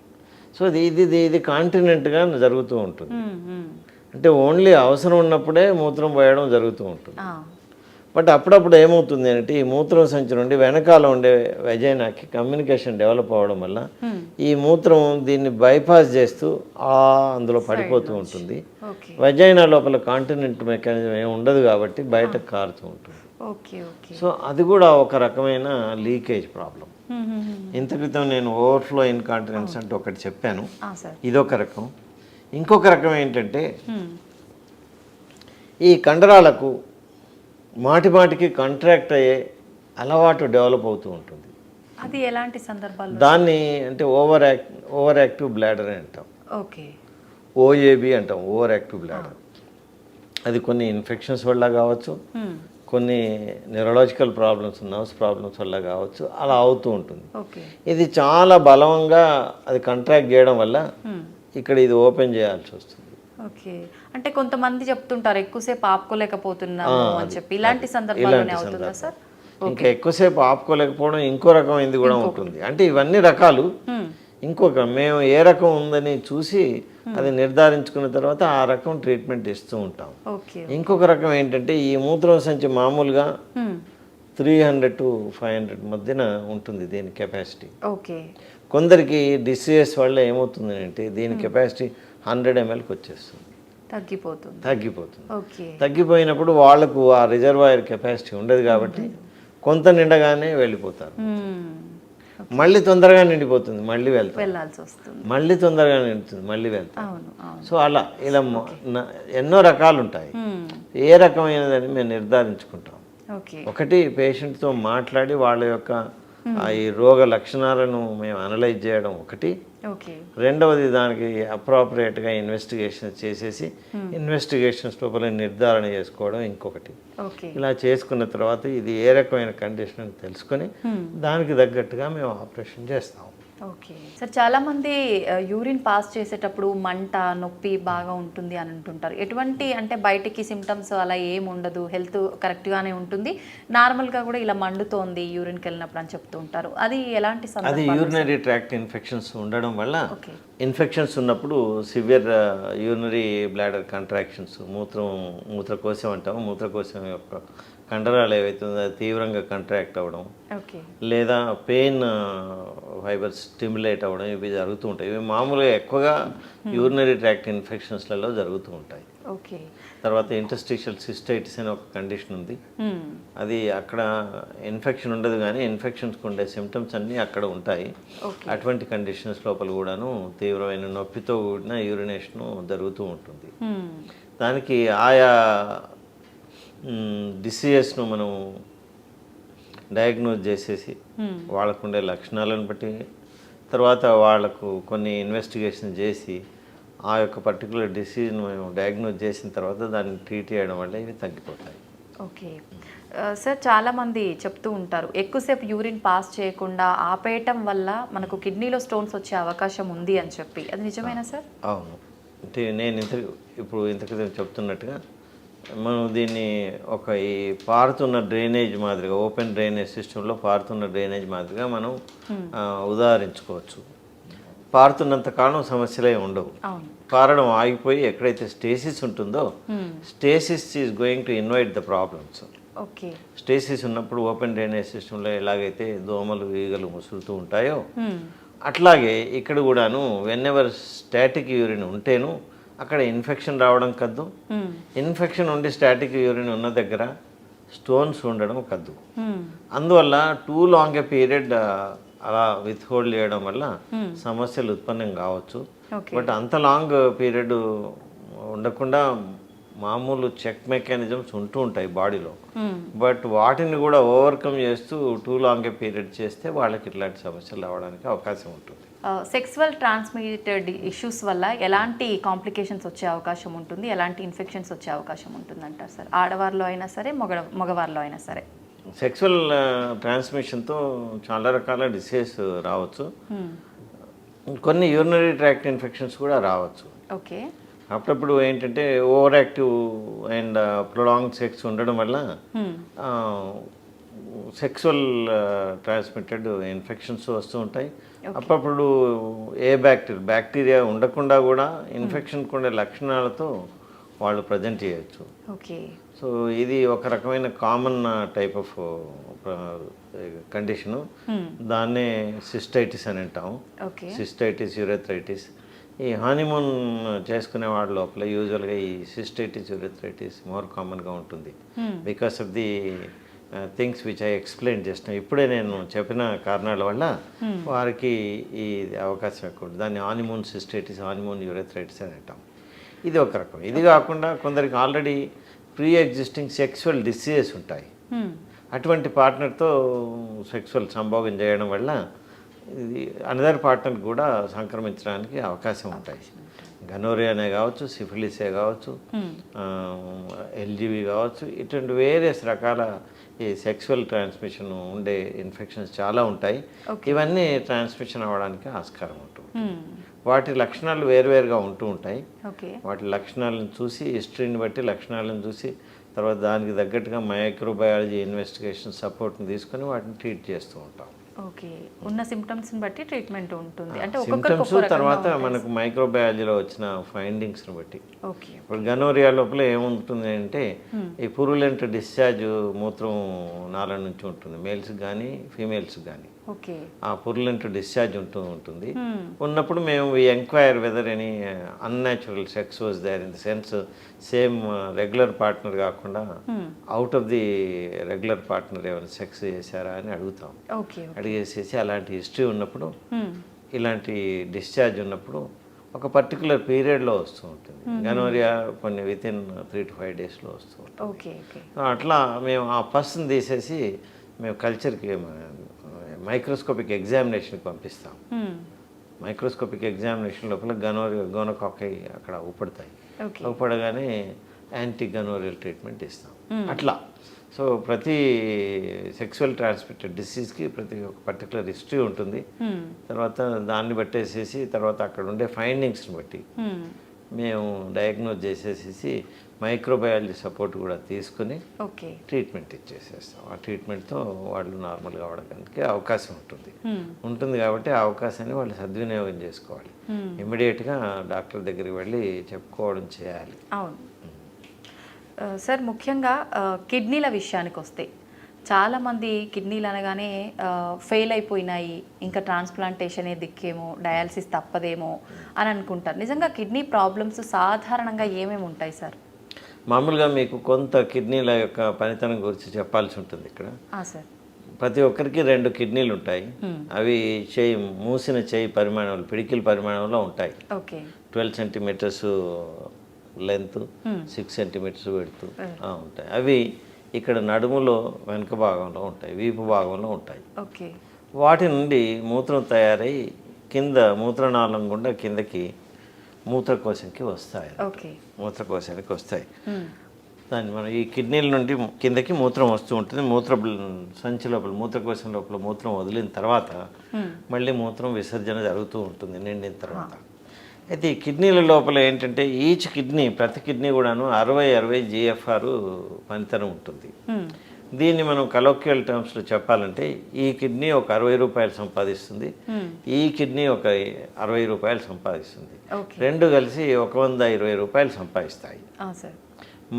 సో ఇది కాంటినెంట్గా జరుగుతూ ఉంటుంది. అంటే ఓన్లీ అవసరం ఉన్నప్పుడే మూత్రం పోయడం జరుగుతూ ఉంటుంది. బట్ అప్పుడప్పుడు ఏమవుతుంది అంటే ఈ మూత్రం సంచి నుండి వెనకాల ఉండే వెజైనాకి కమ్యూనికేషన్ డెవలప్ అవ్వడం వల్ల ఈ మూత్రం దీన్ని బైపాస్ చేస్తూ అందులో పడిపోతూ ఉంటుంది. వెజైనా లోపల కాంటినెంట్ మెకానిజం ఏమి ఉండదు కాబట్టి బయటకు కారుతూ ఉంటుంది. సో అది కూడా ఒక రకమైన లీకేజ్ ప్రాబ్లం. ఇంత క్రితం నేను ఓవర్ఫ్లో ఇన్కాంటినెన్స్ అంటే ఒకటి చెప్పాను, ఇదొక రకం. ఇంకొక రకం ఏంటంటే ఈ కండరాలకు మాటిమాటికి కాంట్రాక్ట్ అయ్యే అలవాటు డెవలప్ అవుతూ ఉంటుంది. అది ఎలాంటి సందర్భాల్లో? దాన్ని అంటే ఓవర్ యాక్టివ్ బ్లాడర్ అని అంటాం. ఓకే. ఓఏబి అంటాం, ఓవర్ యాక్టివ్ బ్లాడర్. అది కొన్ని ఇన్ఫెక్షన్స్ వల్ల కావచ్చు, కొన్ని న్యూరలాజికల్ ప్రాబ్లమ్స్, నర్వ్స్ ప్రాబ్లమ్స్ వల్ల కావచ్చు, అలా అవుతూ ఉంటుంది. ఇది చాలా బలంగా అది కాంట్రాక్ట్ చేయడం వల్ల ఇక్కడ ఇది ఓపెన్ చేయాల్సి వస్తుంది. ఓకే. అంటే కొంతమంది చెప్తుంటారు ఎక్కువసేపు ఆపుకోలేకపోతున్నాము అని చెప్పి, ఇలాంటి సందర్భాల్లోనే అవుతుందా సార్? ఇంకా ఎక్కువసేపు ఆపుకోలేకపోవడం ఇంకో రకమైనది కూడా ఉంటుంది. అంటే ఇవన్నీ రకాలు. ఇంకొక మేము ఏ రకం ఉందని చూసి అది నిర్ధారించుకున్న తర్వాత ఆ రకం ట్రీట్మెంట్ ఇస్తూ ఉంటాం. ఇంకొక రకం ఏంటంటే ఈ మూత్రం సంచి మామూలుగా 300 to 500 మధ్యన ఉంటుంది దీని కెపాసిటీ. కొందరికి డిసీజెస్ వల్ల ఏమవుతుంది అంటే దీని కెపాసిటీ 100 mlకి వచ్చేస్తుంది, తగ్గిపోతుంది. తగ్గిపోయినప్పుడు వాళ్లకు ఆ రిజర్వాయర్ కెపాసిటీ ఉండదు కాబట్టి కొంత నిండగానే వెళ్ళిపోతారు. మళ్ళీ తొందరగా నిండిపోతుంది, మళ్ళీ వెళ్ళాల్సి వస్తుంది. మళ్ళీ తొందరగా నిండుతుంది, మళ్ళీ వెళ్తాం. సో అలా ఇలా ఎన్నో రకాలు ఉంటాయి. ఏ రకమైనదని మేము నిర్ధారించుకుంటాం. ఒకటి పేషెంట్తో మాట్లాడి వాళ్ళ యొక్క ఈ రోగ లక్షణాలను మేము అనలైజ్ చేయడం ఒకటి. రెండవది దానికి అప్రాపరియేట్గా ఇన్వెస్టిగేషన్ చేసేసి ఇన్వెస్టిగేషన్స్ లోపల నిర్ధారణ చేసుకోవడం ఇంకొకటి. ఇలా చేసుకున్న తర్వాత ఇది ఏ రకమైన కండిషన్ అని తెలుసుకొని దానికి తగ్గట్టుగా మేము ఆపరేషన్ చేస్తాం. ఓకే సార్, చాలామంది యూరిన్ పాస్ చేసేటప్పుడు మంట, నొప్పి బాగా ఉంటుంది అని అంటుంటారు. ఎటువంటి అంటే బయటికి సిమ్టమ్స్ అలా ఏమి ఉండదు, హెల్త్ కరెక్ట్గానే ఉంటుంది, నార్మల్గా కూడా ఇలా మండుతోంది యూరిన్కి వెళ్ళినప్పుడు అని చెప్తూ ఉంటారు. అది ఎలాంటి? అది యూరినరీ ట్రాక్ట్ ఇన్ఫెక్షన్స్ ఉండడం వల్ల, ఇన్ఫెక్షన్స్ ఉన్నప్పుడు సివియర్ యూరినరీ బ్లాడర్ కాంట్రాక్షన్స్, మూత్రకోశం అంటాము, మూత్రకోశం యొక్క కండరాలు ఏవైతే ఉందో అది తీవ్రంగా కంట్రాక్ట్ అవ్వడం, ఓకే. లేదా పెయిన్ ఫైబర్స్ స్టిమ్యులేట్ అవ్వడం, ఇవి జరుగుతూ ఉంటాయి. ఇవి మామూలుగా ఎక్కువగా యూరినరీ ట్రాక్ట్ ఇన్ఫెక్షన్స్లలో జరుగుతూ ఉంటాయి. ఓకే. తర్వాత ఇంటర్స్టిషియల్ సిస్టైటిస్ అనే ఒక కండిషన్ ఉంది. అది అక్కడ ఇన్ఫెక్షన్ ఉండదు కానీ ఇన్ఫెక్షన్స్కి ఉండే సిమ్టమ్స్ అన్నీ అక్కడ ఉంటాయి. అటువంటి కండిషన్స్ లోపల కూడాను తీవ్రమైన నొప్పితో కూడిన యూరినేషను జరుగుతూ ఉంటుంది. దానికి ఆయా డిసీజెస్ను మనం డయాగ్నోజ్ చేసేసి వాళ్ళకు ఉండే లక్షణాలను బట్టి తర్వాత వాళ్ళకు కొన్ని ఇన్వెస్టిగేషన్ చేసి ఆ యొక్క పర్టికులర్ డిసీజ్ను మేము డయాగ్నోజ్ చేసిన తర్వాత దాన్ని ట్రీట్ చేయడం వల్ల ఇవి తగ్గిపోతాయి. ఓకే సార్, చాలామంది చెప్తూ ఉంటారు ఎక్కువసేపు యూరిన్ పాస్ చేయకుండా ఆపేయటం వల్ల మనకు కిడ్నీలో స్టోన్స్ వచ్చే అవకాశం ఉంది అని చెప్పి, అది నిజమేనా సార్? అవును. అంటే నేను ఇంతకు చెప్తున్నట్టుగా మనం దీన్ని ఒక ఈ పారుతున్న డ్రైనేజ్ మాదిరిగా, ఓపెన్ డ్రైనేజ్ సిస్టంలో పారుతున్న డ్రైనేజ్ మాదిరిగా మనం ఉదాహరించుకోవచ్చు. పారుతున్నంత కాలం సమస్యలే ఉండవు. పారడం ఆగిపోయి ఎక్కడైతే స్టేసిస్ ఉంటుందో stasis is going to invite the problems. Okay. Stasis ఉన్నప్పుడు ఓపెన్ డ్రైనేజ్ సిస్టంలో ఎలాగైతే దోమలు ఈగలు ముసురుతూ ఉంటాయో అట్లాగే ఇక్కడ కూడాను వెన్నెవర్ స్టాటిక్ యూరిన్ ఉంటేను అక్కడ ఇన్ఫెక్షన్ రావడం కద్దు, ఇన్ఫెక్షన్ ఉండి స్టాటిక్ యూరిన్ ఉన్న దగ్గర స్టోన్స్ ఉండడం కద్దు. అందువల్ల టూ లాంగ్ ఎ పీరియడ్ అలా విత్హోల్డ్ చేయడం వల్ల సమస్యలు ఉత్పన్నం కావచ్చు. బట్ అంత లాంగ్ పీరియడ్ ఉండకుండా మామూలు చెక్ మెకానిజమ్స్ ఉంటూ ఉంటాయి బాడీలో. బట్ వాటిని కూడా ఓవర్కమ్ చేస్తూ టూ లాంగ్ ఏ పీరియడ్ చేస్తే వాళ్ళకి ఇట్లాంటి సమస్యలు రావడానికి అవకాశం ఉంటుంది. సెక్సువల్ ట్రాన్స్మిటెడ్ ఇష్యూస్ వల్ల ఎలాంటి కాంప్లికేషన్స్ వచ్చే అవకాశం ఉంటుంది, ఎలాంటి ఇన్ఫెక్షన్స్ వచ్చే అవకాశం ఉంటుంది అంటారు సార్? ఆడవారిలో అయినా సరే, మగవారిలో అయినా సరే. సెక్సువల్ ట్రాన్స్మిషన్తో చాలా రకాల డిసీజెస్ రావచ్చు. కొన్ని యూరినరీ ట్రాక్ట్ ఇన్ఫెక్షన్స్ కూడా రావచ్చు. ఓకే. అప్పుడప్పుడు ఏంటంటే over active and prolong sex ఉండడం వల్ల సెక్సువల్ ట్రాన్స్మిటెడ్ ఇన్ఫెక్షన్స్ వస్తూ ఉంటాయి. అప్పుడప్పుడు బ్యాక్టీరియా ఉండకుండా కూడా ఇన్ఫెక్షన్ ఉండే లక్షణాలతో వాళ్ళు ప్రజెంట్ చేయొచ్చు. ఓకే. సో ఇది ఒక రకమైన కామన్ టైప్ ఆఫ్ కండిషను. దాన్నే సిస్టైటిస్ అని అంటాము. సిస్టైటిస్, యూరెథ్రైటిస్. ఈ హానీమూన్ చేసుకునే వాళ్ళ లోపల యూజువల్గా ఈ సిస్టైటిస్, యూరెథ్రైటిస్ మోర్ కామన్గా ఉంటుంది. Because of the things which I explain చేసిన ఇప్పుడే నేను చెప్పిన కారణాల వల్ల వారికి ఈ అవకాశం ఎక్కువ ఉంటుంది. దాన్ని హానీమూన్ సిస్టైటిస్, హానీమూన్ యూరెథ్రైటిస్ అని అంటాం. ఇది ఒక రకం. ఇది కాకుండా కొందరికి already pre existing sexual diseases ఉంటాయి. అటువంటి పార్ట్నర్తో సెక్సువల్ సంభోగం చేయడం వల్ల ఇది అనదర్ పార్ట్నర్ కూడా సంక్రమించడానికి అవకాశం ఉంటాయి. గనోరియానే కావచ్చు, సిఫిలిసే కావచ్చు, ఎల్జీవి కావచ్చు, ఇటువంటి వేరియస్ రకాల ఈ సెక్సువల్ ట్రాన్స్మిషన్ ఉండే ఇన్ఫెక్షన్స్ చాలా ఉంటాయి. ఇవన్నీ ట్రాన్స్మిషన్ అవ్వడానికి ఆస్కారం ఉంటుంది. వాటి లక్షణాలు వేరువేరుగా ఉంటూ ఉంటాయి. వాటి లక్షణాలను చూసి, హిస్టరీని బట్టి లక్షణాలను చూసి, తర్వాత దానికి తగ్గట్టుగా మైక్రోబయాలజీ ఇన్వెస్టిగేషన్ సపోర్ట్ని తీసుకొని వాటిని ట్రీట్ చేస్తూ ఉంటాం. ఓకే. ఉన్న సిమ్టమ్స్ని బట్టి ట్రీట్మెంట్ ఉంటుంది. అంటే సిమ్టమ్స్ తర్వాత మనకు మైక్రోబయాలజీలో వచ్చిన ఫైండింగ్స్ని బట్టి. ఓకే. ఇప్పుడు గనోరియా లోపల ఏముంటుంది అంటే ఈ పురులెంట్ డిశ్చార్జ్ మూత్రం నాళ నుంచి ఉంటుంది, మేల్స్ కానీ ఫీమేల్స్ కానీ. ఓకే. ఆ పురులెంట్ డిశ్చార్జ్ ఉంటుంది. ఉన్నప్పుడు మేము enquire whether any unnatural sex was there in the sense same regular partner కాకుండా out of the regular partner ఏమైనా సెక్స్ చేశారా అని అడుగుతాం. అడిగేసేసి అలాంటి హిస్టరీ ఉన్నప్పుడు, ఇలాంటి డిశ్చార్జ్ ఉన్నప్పుడు ఒక పర్టికులర్ పీరియడ్లో వస్తూ ఉంటుంది. గనోరియా కొన్ని వితిన్ 3 to 5 daysలో వస్తూ ఉంటుంది. అట్లా మేము ఆ పర్సన్ తీసేసి మేము కల్చర్కి మైక్రోస్కోపిక్ ఎగ్జామినేషన్కి పంపిస్తాం. మైక్రోస్కోపిక్ ఎగ్జామినేషన్ లోపల గోనోకాకై అక్కడ ఊపడతాయి. ఊపడగానే యాంటీ గనోరియల్ ట్రీట్మెంట్ ఇస్తాం. అట్లా సో ప్రతి సెక్సువల్ ట్రాన్స్మిటెడ్ డిసీజ్కి ప్రతి ఒక పర్టికులర్ హిస్టరీ ఉంటుంది. తర్వాత దాన్ని బట్టేసేసి తర్వాత అక్కడ ఉండే ఫైండింగ్స్ని బట్టి మేము డయాగ్నోజ్ చేసేసి మైక్రోబయాలజీ సపోర్ట్ కూడా తీసుకుని ట్రీట్మెంట్ ఇచ్చేసేస్తాం. ఆ ట్రీట్మెంట్తో వాళ్ళు నార్మల్ కావడానికి అవకాశం ఉంటుంది కాబట్టి ఆ అవకాశాన్ని వాళ్ళు సద్వినియోగం చేసుకోవాలి. ఇమ్మీడియట్గా డాక్టర్ దగ్గరికి వెళ్ళి చెప్పుకోవడం చేయాలి. అవును సార్ ముఖ్యంగా కిడ్నీల విషయానికి వస్తే చాలామంది కిడ్నీలు అనగానే ఫెయిల్ అయిపోయినాయి, ఇంకా ట్రాన్స్ప్లాంటేషనే దిక్కేమో, డయాలసిస్ తప్పదేమో అని అనుకుంటారు. నిజంగా కిడ్నీ ప్రాబ్లమ్స్ సాధారణంగా ఏమేమి ఉంటాయి సార్? మామూలుగా మీకు కొంత కిడ్నీల యొక్క పనితనం గురించి చెప్పాల్సి ఉంటుంది ఇక్కడ. సార్ ప్రతి ఒక్కరికి 2 కిడ్నీలు ఉంటాయి. అవి మూసిన చేయి పరిమాణంలో, పిడికిల పరిమాణంలో ఉంటాయి. ఓకే. 12 సెంటీమీటర్స్ లెంత్, 6 సెంటీమీటర్స్ వెడుతూ ఉంటాయి. అవి ఇక్కడ నడుములో వెనుక భాగంలో ఉంటాయి, వీపు భాగంలో ఉంటాయి. ఓకే. వాటి నుండి మూత్రం తయారై కింద మూత్రనాళం గుండా కిందకి మూత్రకోశంకి వస్తాయి. ఓకే. మూత్రకోశానికి వస్తాయి. దాన్ని మనం ఈ కిడ్నీల నుండి కిందకి మూత్రం వస్తూ ఉంటుంది. సంచి లోపల, మూత్రకోశం లోపల మూత్రం వదిలిన తర్వాత మళ్ళీ మూత్రం విసర్జన జరుగుతూ ఉంటుంది నిండిన తర్వాత. అయితే ఈ కిడ్నీల లోపల ఏంటంటే ఈచ్ కిడ్నీ, ప్రతి కిడ్నీ కూడాను 60 GFR పనితనం ఉంటుంది. దీన్ని మనం కలోక్యువల్ టర్మ్స్లో చెప్పాలంటే ఈ కిడ్నీ ఒక 60 రూపాయలు సంపాదిస్తుంది, ఈ కిడ్నీ ఒక 60 రూపాయలు సంపాదిస్తుంది. రెండు కలిసి 120 రూపాయలు సంపాదిస్తాయి.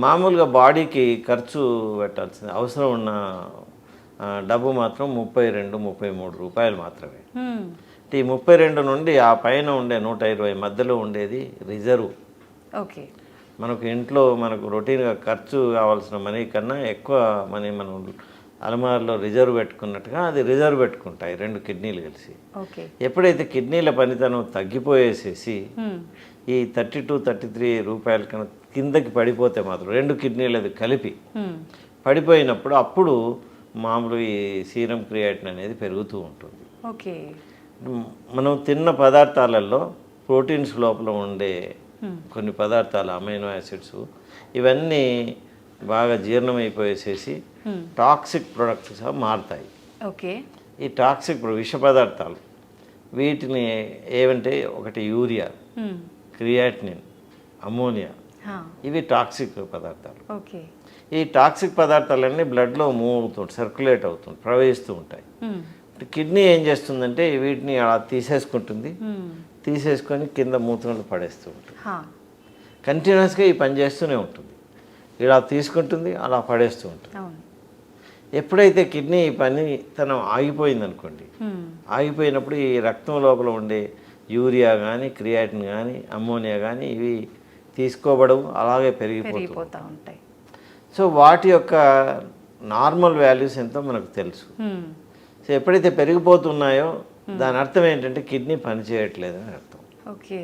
మామూలుగా బాడీకి ఖర్చు పెట్టాల్సింది అవసరం ఉన్న డబ్బు మాత్రం 32-33 రూపాయలు మాత్రమే. ఈ 32 నుండి ఆ పైన ఉండే 120 మధ్యలో ఉండేది రిజర్వ్. ఓకే. మనకు ఇంట్లో మనకు రొటీన్గా ఖర్చు కావాల్సిన మనీ కన్నా ఎక్కువ మనీ మనం అలమారులో రిజర్వ్ పెట్టుకున్నట్టుగా అది రిజర్వ్ పెట్టుకుంటాయి 2 కిడ్నీలు కలిసి. ఎప్పుడైతే కిడ్నీల పనితనం తగ్గిపోయేసేసి ఈ 32-33 రూపాయల కన్నా కిందకి పడిపోతే మాత్రం 2 కిడ్నీలది కలిపి పడిపోయినప్పుడు అప్పుడు మామూలు ఈ సీరం క్రియాటిన్ అనేది పెరుగుతూ ఉంటుంది. ఓకే. మనం తిన్న పదార్థాలలో ప్రోటీన్స్ లోపల ఉండే కొన్ని పదార్థాలు, అమైనో యాసిడ్స్, ఇవన్నీ బాగా జీర్ణమైపోయేసేసి టాక్సిక్ ప్రొడక్ట్స్గా మారుతాయి. ఓకే. ఈ టాక్సిక్ విష పదార్థాలు వీటిని ఏమంటే ఒకటి యూరియా, క్రియాటినిన్, అమోనియా, ఇవి టాక్సిక్ పదార్థాలు. ఓకే. ఈ టాక్సిక్ పదార్థాలన్నీ బ్లడ్లో మూవ్ అవుతుంటాయి, సర్క్యులేట్ అవుతుంది, ప్రవహిస్తూ ఉంటాయి. కిడ్నీ ఏం చేస్తుందంటే వీటిని అలా తీసేసుకుంటుంది, తీసేసుకొని కింద మూత్రంలో పడేస్తూ ఉంటుంది. కంటిన్యూస్గా ఈ పని చేస్తూనే ఉంటుంది, ఇలా తీసుకుంటుంది, అలా పడేస్తూ ఉంటుంది. ఎప్పుడైతే కిడ్నీ ఈ పని తను ఆగిపోయింది అనుకోండి, ఆగిపోయినప్పుడు ఈ రక్తం లోపల ఉండే యూరియా కానీ, క్రియాటిన్ కానీ, అమ్మోనియా కానీ ఇవి తీసుకోబడవు, అలాగే పెరిగిపోతూ ఉంటాయి. సో వాటి యొక్క నార్మల్ వాల్యూస్ ఎంతో మనకు తెలుసు. సో ఎప్పుడైతే పెరిగిపోతున్నాయో దాని అర్థం ఏంటంటే కిడ్నీ పనిచేయట్లేదు అని అర్థం. ఓకే.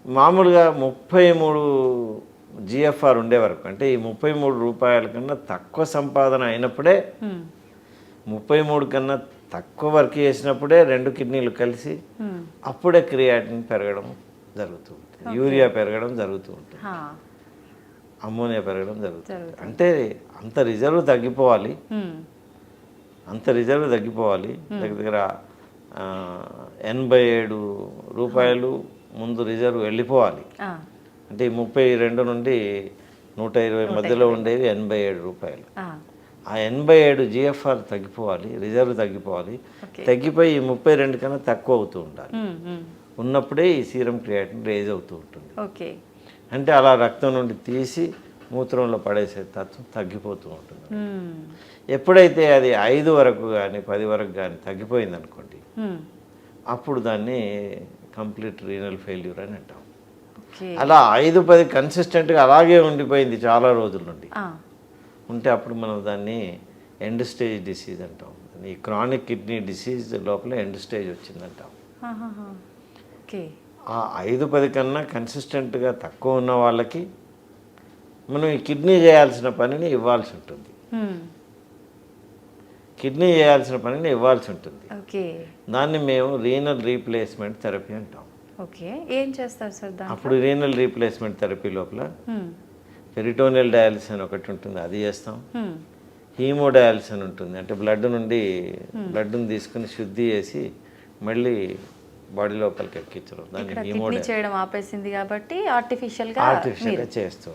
మామూలుగా 33 GFR ఉండే వరకు, అంటే ఈ 33 రూపాయల కన్నా తక్కువ సంపాదన అయినప్పుడే, 33 కన్నా తక్కువ వర్క్ చేసినప్పుడే 2 కిడ్నీలు కలిసి అప్పుడే క్రియాటిన్ పెరగడం జరుగుతూ ఉంటుంది, యూరియా పెరగడం జరుగుతూ ఉంటుంది, అమ్మోనియా పెరగడం జరుగుతుంది. అంటే అంత రిజర్వ్ తగ్గిపోవాలి, దగ్గర 87 రూపాయలు ముందు రిజర్వ్ వెళ్ళిపోవాలి. అంటే 32 నుండి 120 మధ్యలో ఉండేవి 87 రూపాయలు. ఆ 87 GFR తగ్గిపోవాలి, రిజర్వ్ తగ్గిపోవాలి. తగ్గిపోయి 32 కన్నా తక్కువ అవుతూ ఉండాలి. ఉన్నప్పుడే ఈ సీరం క్రియాటిన్ రేజ్ అవుతూ ఉంటుంది. అంటే అలా రక్తం నుండి తీసి మూత్రంలో పడేసే తత్వం తగ్గిపోతూ ఉంటుంది. ఎప్పుడైతే అది 5 వరకు కానీ 10 వరకు కానీ తగ్గిపోయింది అనుకోండి, అప్పుడు దాన్ని కంప్లీట్ రీనల్ ఫెయిల్యూర్ అని అంటాం. అలా 5-10 కన్సిస్టెంట్గా అలాగే ఉండిపోయింది చాలా రోజుల నుండి ఉంటే అప్పుడు మనం దాన్ని ఎండ్ స్టేజ్ డిసీజ్ అంటాం. ఈ క్రానిక్ కిడ్నీ డిసీజ్ లోపల ఎండ్ స్టేజ్ వచ్చిందంటాం. ఆ 5-10 కన్నా కన్సిస్టెంట్గా తక్కువ ఉన్న వాళ్ళకి మనం ఈ కిడ్నీ చేయాల్సిన పనిని ఇవ్వాల్సి ఉంటుంది. దాన్ని మేము రీనల్ రీప్లేస్మెంట్ థెరపీ అంటాం. ఏం చేస్తారు సార్? అప్పుడు రీనల్ రీప్లేస్మెంట్ థెరపీ లోపల పెరిటోనియల్ డయాలిసిస్ అని ఒకటి ఉంటుంది, అది చేస్తాం. హీమోడయాలిసిస్ అని ఉంటుంది, అంటే బ్లడ్ని తీసుకుని శుద్ధి చేసి మళ్ళీ బాడీ లోపలికి ఎక్కించడం, దాన్ని హీమోడయాలిసిస్ చేయడం ఆపేసింది కాబట్టి ఆర్టిఫిషియల్గా చేస్తాం.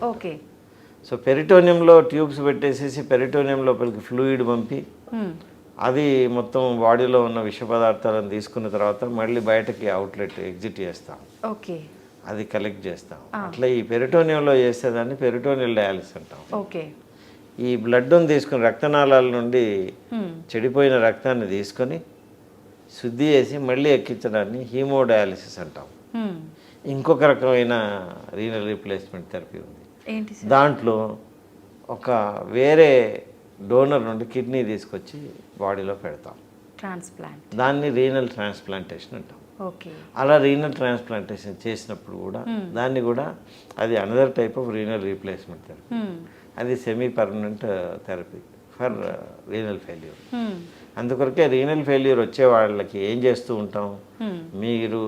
సో పెరిటోనియంలో ట్యూబ్స్ పెట్టేసేసి పెరిటోనియం లోపలికి ఫ్లూయిడ్ పంపి అది మొత్తం బాడీలో ఉన్న విష పదార్థాలను తీసుకున్న తర్వాత మళ్ళీ బయటకి అవుట్లెట్ ఎగ్జిట్ చేస్తాం. అది కలెక్ట్ చేస్తాం. అట్లా ఈ పెరిటోనియంలో చేసేదాన్ని పెరిటోనియల్ డయాలిసిస్ అంటాం. ఓకే. ఈ బ్లడ్ని తీసుకుని రక్తనాళాల నుండి చెడిపోయిన రక్తాన్ని తీసుకొని శుద్ధి చేసి మళ్ళీ ఎక్కించడాన్ని హీమోడయాలిసిస్ అంటాం. ఇంకొక రకమైన రీనల్ రీప్లేస్మెంట్ థెరపీ ఉంది. ఏంటి సార్? దాంట్లో ఒక వేరే డోనర్ నుండి కిడ్నీ తీసుకొచ్చి బాడీలో పెడతాం. ట్రాన్స్ప్లాంట్. దాన్ని రీనల్ ట్రాన్స్ప్లాంటేషన్ అంటాం. ఓకే. అలా రీనల్ ట్రాన్స్ప్లాంటేషన్ చేసినప్పుడు కూడా దాన్ని కూడా అది another type of renal replacement therapy. అది semi permanent therapy for renal failure. అందుకొరకే రీనల్ ఫెయిల్యూర్ వచ్చే వాళ్ళకి ఏం చేస్తూ ఉంటాం, మీరు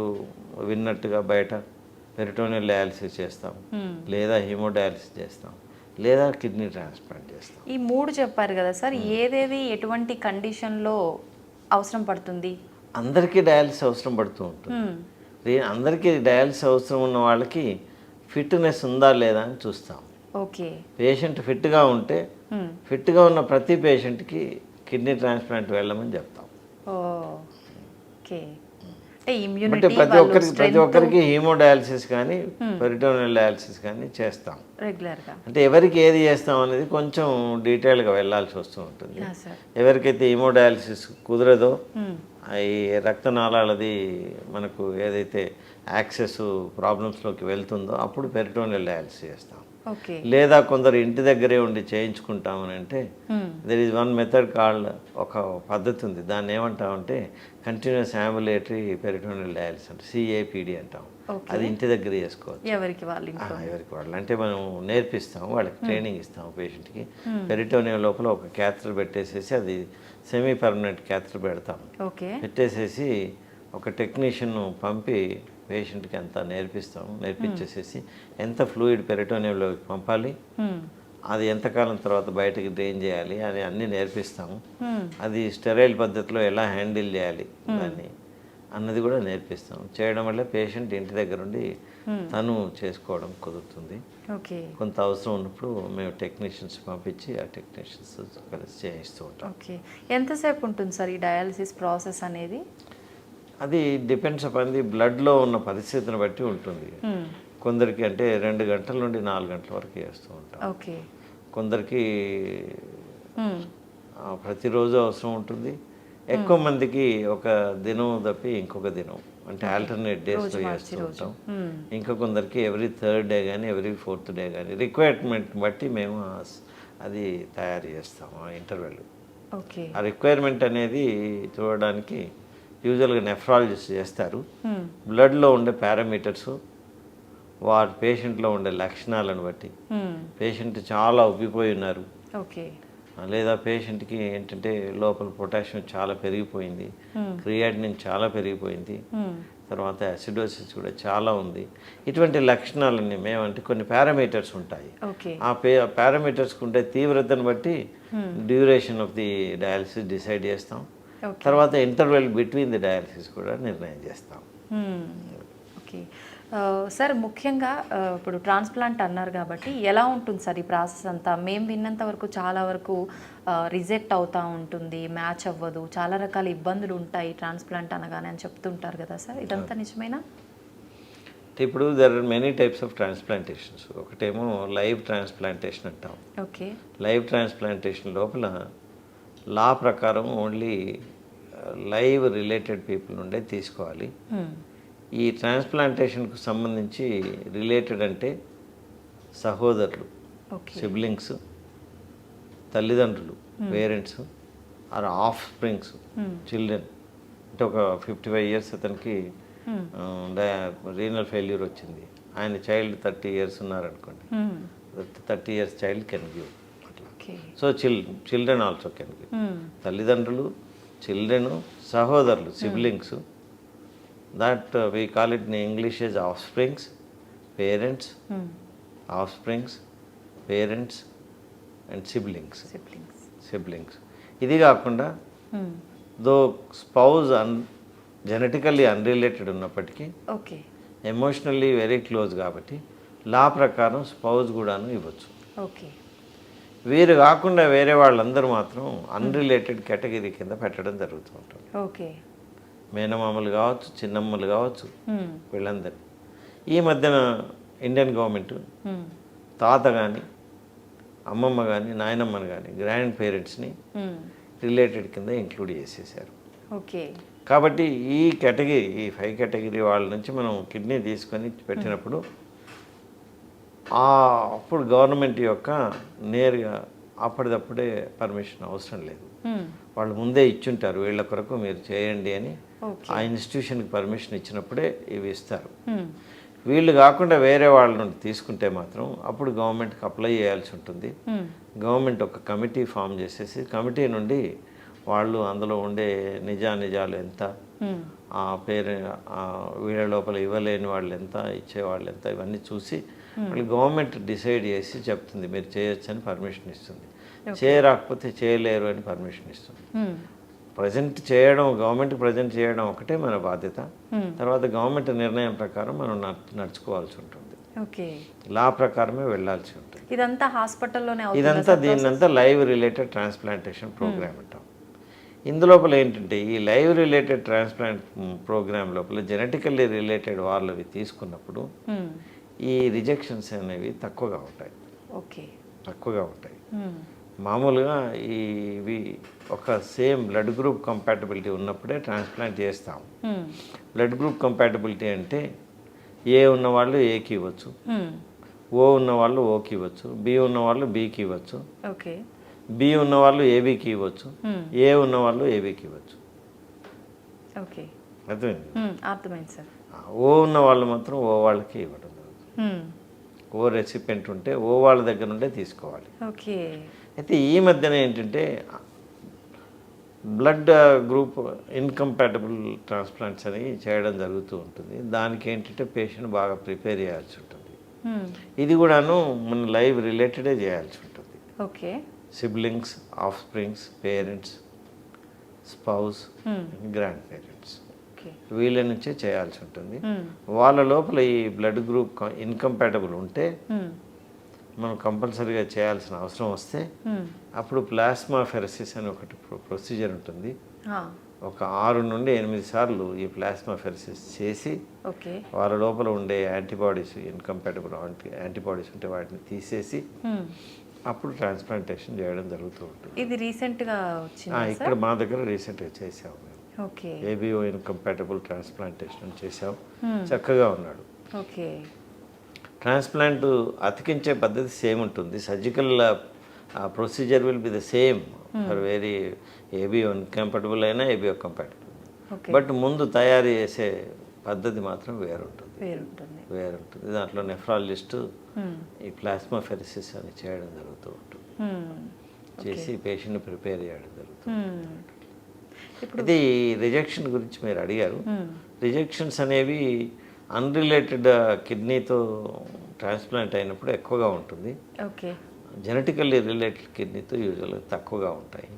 విన్నట్టుగా బయట పెరిటోనియల్ డయాలిసిస్ చేస్తాం, లేదా హీమోడయాలిసిస్ చేస్తాం, లేదా కిడ్నీ ట్రాన్స్ప్లాంట్ చేస్తాం. ఈ 3 చెప్పారు కదా సార్, ఏదేది ఎటువంటి కండిషన్లో అవసరం పడుతుంది? అందరికీ డయాలిసిస్ అవసరం పడుతూ ఉంటుంది. అందరికీ డయాలిసిస్ అవసరం ఉన్న వాళ్ళకి ఫిట్నెస్ ఉందా లేదా అని చూస్తాం. ఓకే. పేషెంట్ ఫిట్గా ఉంటే ఫిట్గా ఉన్న ప్రతి పేషెంట్కి కిడ్నీ ట్రాన్స్ప్లాంట్ వెళ్ళమని చెప్తాం. ఓకే. అంటే అంటే ఇమ్యూనిటీ ప్రతి ఒక్కరికి హీమోడయాలిసిస్ కానీ పెరిటోనియల్ డయాలిసిస్ కానీ చేస్తాం రెగ్యులర్గా. అంటే ఎవరికి ఏది చేస్తాం అనేది కొంచెం డీటెయిల్గా వెళ్ళాల్సి వస్తూ ఉంటుంది. ఎవరికైతే హీమోడయాలిసిస్ కుదరదో ఈ రక్తనాళాలది మనకు ఏదైతే యాక్సెస్ ప్రాబ్లమ్స్లోకి వెళ్తుందో అప్పుడు పెరిటోనియల్ డయాలిసిస్ చేస్తాం. లేదా కొందరు ఇంటి దగ్గరే ఉండి చేయించుకుంటామని అంటే there is one method called, ఒక పద్ధతి ఉంది, దాన్ని ఏమంటామంటే కంటిన్యూస్ అంబులేటరీ పెరిటోనియల్ డయాలిసిస్ అంటే CAPD అంటాం. అది ఇంటి దగ్గర చేసుకోవచ్చు, ఎవరికి వాళ్ళు. అంటే మనం నేర్పిస్తాం, వాళ్ళకి ట్రైనింగ్ ఇస్తాం పేషెంట్కి. పెరిటోనియం లోపల ఒక క్యాథెటర్ పెట్టేసేసి అది సెమీ పర్మనెంట్ క్యాథెటర్ పెడతాం. పెట్టేసేసి ఒక టెక్నీషియన్ పంపి పేషెంట్కి అంతా నేర్పించేసేసి ఎంత ఫ్లూయిడ్ పెరిటోనియంలోకి పంపాలి, అది ఎంతకాలం తర్వాత బయటకి డ్రైన్ చేయాలి అని అన్నీ నేర్పిస్తాము. అది స్టెరైల్ పద్ధతిలో ఎలా హ్యాండిల్ చేయాలి దాన్ని అన్నది కూడా నేర్పిస్తాం. చేయడం వల్ల పేషెంట్ ఇంటి దగ్గర ఉండి తను చేసుకోవడం కుదురుతుంది. కొంత అవసరం ఉన్నప్పుడు మేము టెక్నీషియన్స్ పంపించి ఆ టెక్నీషియన్స్ కలిసి చేయిస్తూ ఉంటాం. ఎంతసేపు ఉంటుంది సార్ ఈ డయాలిసిస్ ప్రాసెస్ అనేది? అది డిపెండ్స్ అపాన్ ది బ్లడ్లో ఉన్న పరిస్థితిని బట్టి ఉంటుంది. కొందరికి అంటే 2 గంటల నుండి 4 గంటల వరకు చేస్తూ ఉంటాం. కొందరికి ప్రతిరోజు అవసరం ఉంటుంది. ఎక్కువ మందికి ఒక దినం తప్పి ఇంకొక దినం అంటే ఆల్టర్నేట్ డేస్లో చేస్తూ ఉంటాం. ఇంకా కొందరికి ఎవ్రీ 3rd డే కానీ ఎవ్రీ 4th డే కానీ రిక్వైర్మెంట్ బట్టి మేము అది తయారు చేస్తాము. ఆ ఇంటర్వెల్ ఆ రిక్వైర్మెంట్ అనేది చూడడానికి యూజువల్గా నెఫ్రాలజిస్ట్ చేస్తారు. బ్లడ్లో ఉండే పారామీటర్స్, వారి పేషెంట్లో ఉండే లక్షణాలను బట్టి, పేషెంట్ చాలా ఉబ్బిపోయి ఉన్నారు, లేదా పేషెంట్కి ఏంటంటే లోపల పొటాషియం చాలా పెరిగిపోయింది, క్రియాటినిన్ చాలా పెరిగిపోయింది, తర్వాత అసిడోసిస్ కూడా చాలా ఉంది, ఇటువంటి లక్షణాలన్నీ మేమంటే కొన్ని పారామీటర్స్ ఉంటాయి. ఆ పారామీటర్స్కి ఉండే తీవ్రతను బట్టి duration of the dialysis decide చేస్తాం. తర్వాత ఇంటర్వెల్ బిట్వీన్ ది డయాలిసిస్ కూడా నిర్ణయం చేస్తాం. ఓకే సార్, ముఖ్యంగా ఇప్పుడు ట్రాన్స్ప్లాంట్ అన్నారు కాబట్టి ఎలా ఉంటుంది సార్ ఈ ప్రాసెస్ అంతా? మేము విన్నంత వరకు చాలా వరకు రిజెక్ట్ అవుతూ ఉంటుంది, మ్యాచ్ అవ్వదు, చాలా రకాల ఇబ్బందులు ఉంటాయి ట్రాన్స్ప్లాంట్ అనగానే అని చెప్తుంటారు కదా సార్, ఇదంతా నిజమేనా? ఇప్పుడు there are many types of transplantations. ఒకటేమో లైవ్ ట్రాన్స్ప్లాంటేషన్ అంటాం. లైవ్ ట్రాన్స్ప్లాంటేషన్ లోపల లా ప్రకారం ఓన్లీ లైవ్ రిలేటెడ్ పీపుల్ నుండే తీసుకోవాలి. ఈ ట్రాన్స్ప్లాంటేషన్కు సంబంధించి రిలేటెడ్ అంటే సహోదరులు, సిబ్లింగ్స్, తల్లిదండ్రులు, parents, or offsprings, children. అంటే ఒక 55 years అతనికి రీనల్ ఫెయిల్యూర్ వచ్చింది, ఆయన చైల్డ్ 30 years ఉన్నారనుకోండి, 30 years child can give. So children also can give. తల్లిదండ్రులు, చిల్డ్రన్, సహోదరులు, siblings, that we call it in English is of springs, parents, of springs, parents and siblings. ఇది కాకుండా దో spouse genetically unrelated ఉన్నప్పటికీ emotionally very close కాబట్టి లా ప్రకారం spouse కూడాను ఇవ్వచ్చు. వీరు కాకుండా వేరే వాళ్ళందరూ మాత్రం అన్రిలేటెడ్ కేటగిరీ కింద పెట్టడం జరుగుతూ ఉంటుంది. మేనమామలు కావచ్చు, చిన్నమ్మలు కావచ్చు, వీళ్ళందరూ. ఈ మధ్యన ఇండియన్ గవర్నమెంట్ తాత కానీ అమ్మమ్మ కానీ నాయనమ్మని కానీ గ్రాండ్ పేరెంట్స్ని రిలేటెడ్ కింద ఇంక్లూడ్ చేసేసారు. ఓకే. కాబట్టి ఈ కేటగిరీ, ఈ 5 కేటగిరీ వాళ్ళ నుంచి మనం కిడ్నీ తీసుకొని పెట్టినప్పుడు అప్పుడు గవర్నమెంట్ యొక్క నేరుగా అప్పటిదప్పుడే పర్మిషన్ అవసరం లేదు. వాళ్ళు ముందే ఇచ్చుంటారు, వీళ్ళ కొరకు మీరు చేయండి అని ఆ ఇన్స్టిట్యూషన్కి పర్మిషన్ ఇచ్చినప్పుడే ఇవి ఇస్తారు. వీళ్ళు కాకుండా వేరే వాళ్ళ నుండి తీసుకుంటే మాత్రం అప్పుడు గవర్నమెంట్కి అప్లై చేయాల్సి ఉంటుంది. గవర్నమెంట్ ఒక కమిటీ ఫామ్ చేసేసి కమిటీ నుండి వాళ్ళు అందులో ఉండే నిజాలు ఎంత, ఆ పేరు వీళ్ళ లోపల ఇవ్వలేని వాళ్ళు ఎంత, ఇచ్చేవాళ్ళు ఎంత, ఇవన్నీ చూసి వాళ్ళు గవర్నమెంట్ డిసైడ్ చేసి చెప్తుంది మీరు చేయొచ్చు అని పర్మిషన్ ఇస్తుంది. చేయరాకపోతే చేయలేరు అని పర్మిషన్ ఇస్తుంది. ప్రజెంట్ చేయడం, గవర్నమెంట్ ప్రజెంట్ చేయడం ఒకటే మన బాధ్యత. తర్వాత గవర్నమెంట్ నిర్ణయం ప్రకారం మనం నడుచుకోవాల్సి ఉంటుంది. లా ప్రకారమే వెళ్ళాల్సి ఉంటుంది. ఇదంతా హాస్పిటల్లోనే దీన్నంతా లైవ్ రిలేటెడ్ ట్రాన్స్ప్లాంటేషన్ ప్రోగ్రామ్ అంటాం. ఇందులోపల ఏంటంటే ఈ లైవ్ రిలేటెడ్ ట్రాన్స్ప్లాంట్ ప్రోగ్రామ్ లోపల జెనెటికల్లీ రిలేటెడ్ వాళ్ళవి తీసుకున్నప్పుడు ఈ రిజెక్షన్స్ అనేవి తక్కువగా ఉంటాయి. మామూలుగా ఇవి ఒక సేమ్ బ్లడ్ గ్రూప్ కంపాటబిలిటీ ఉన్నప్పుడే ట్రాన్స్ప్లాంట్ చేస్తాం. బ్లడ్ గ్రూప్ కంపాటబిలిటీ అంటే ఏ ఉన్నవాళ్ళు ఏకి ఇవ్వచ్చు, ఓ ఉన్నవాళ్ళు ఓకి ఇవ్వచ్చు, బి ఉన్నవాళ్ళు బీకి ఇవ్వచ్చు, బి ఉన్నవాళ్ళు ఏబీకి ఇవ్వచ్చు, ఏ ఉన్నవాళ్ళు ఏబీకి ఇవ్వచ్చు. అర్థమైంది సార్. ఓ ఉన్న వాళ్ళు మాత్రం ఓ వాళ్ళకి ఇవ్వడం జరుగుతుంది. ఓ రెసిపెంట్ ఉంటే ఓ వాళ్ళ దగ్గర నుండే తీసుకోవాలి. అయితే ఈ మధ్యన ఏంటంటే బ్లడ్ గ్రూప్ ఇన్కంపాటబుల్ ట్రాన్స్ప్లాంట్స్ అని చేయడం జరుగుతూ ఉంటుంది. దానికి ఏంటంటే పేషెంట్ బాగా ప్రిపేర్ చేయాల్సి ఉంటుంది. ఇది కూడాను మన లైవ్ రిలేటెడే చేయాల్సి ఉంటుంది. Siblings, of springs, parents, spouse, grand parents వీళ్ళ నుంచే చేయాల్సి ఉంటుంది. వాళ్ళ లోపల ఈ బ్లడ్ గ్రూప్ ఇన్కంపాటబుల్ ఉంటే మనం కంపల్సరీగా చేయాల్సిన అవసరం వస్తే అప్పుడు ప్లాస్మా ఫెరసిస్ అని ఒకటి ప్రొసీజర్ ఉంటుంది. ఒక 6 నుండి 8 సార్లు ఈ ప్లాస్మా ఫెరసిస్ చేసి వాళ్ళ లోపల ఉండే యాంటీబాడీస్, ఇన్కంపాటబుల్ యాంటీబాడీస్ ఉంటే వాటిని తీసేసి అప్పుడు ట్రాన్స్ప్లాంటేషన్ చేయడం జరుగుతూ ఉంటుంది. ఇది రీసెంట్గా ఇక్కడ మా దగ్గర రీసెంట్గా చేసాము మేము. ఏబిఓ ఇన్కంపాటబుల్ ట్రాన్స్ప్లాంటేషన్ చేసాం. చక్కగా ఉన్నాడు. ట్రాన్స్ప్లాంట్ అతికించే పద్ధతి సేమ్ ఉంటుంది. Surgical procedure will be the same for very ABO incompatible అయినా ఏబిఓ కంపాటబుల్. బట్ ముందు తయారు చేసే పద్ధతి మాత్రం వేరుంటుంది. దాంట్లో నెఫ్రాలజిస్ట్ ఈ ప్లాస్మా ఫెరసిస్ అని చేయడం జరుగుతూ ఉంటుంది. చేసి పేషెంట్ని ప్రిపేర్ చేయడం జరుగుతుంది. ఇది రిజెక్షన్ గురించి మీరు అడిగారు. రిజెక్షన్స్ అనేవి అన్రిలేటెడ్ కిడ్నీతో ట్రాన్స్ప్లాంట్ అయినప్పుడు ఎక్కువగా ఉంటుంది. జెనెటికల్లీ రిలేటెడ్ కిడ్నీతో యూజువల్గా తక్కువగా ఉంటాయి.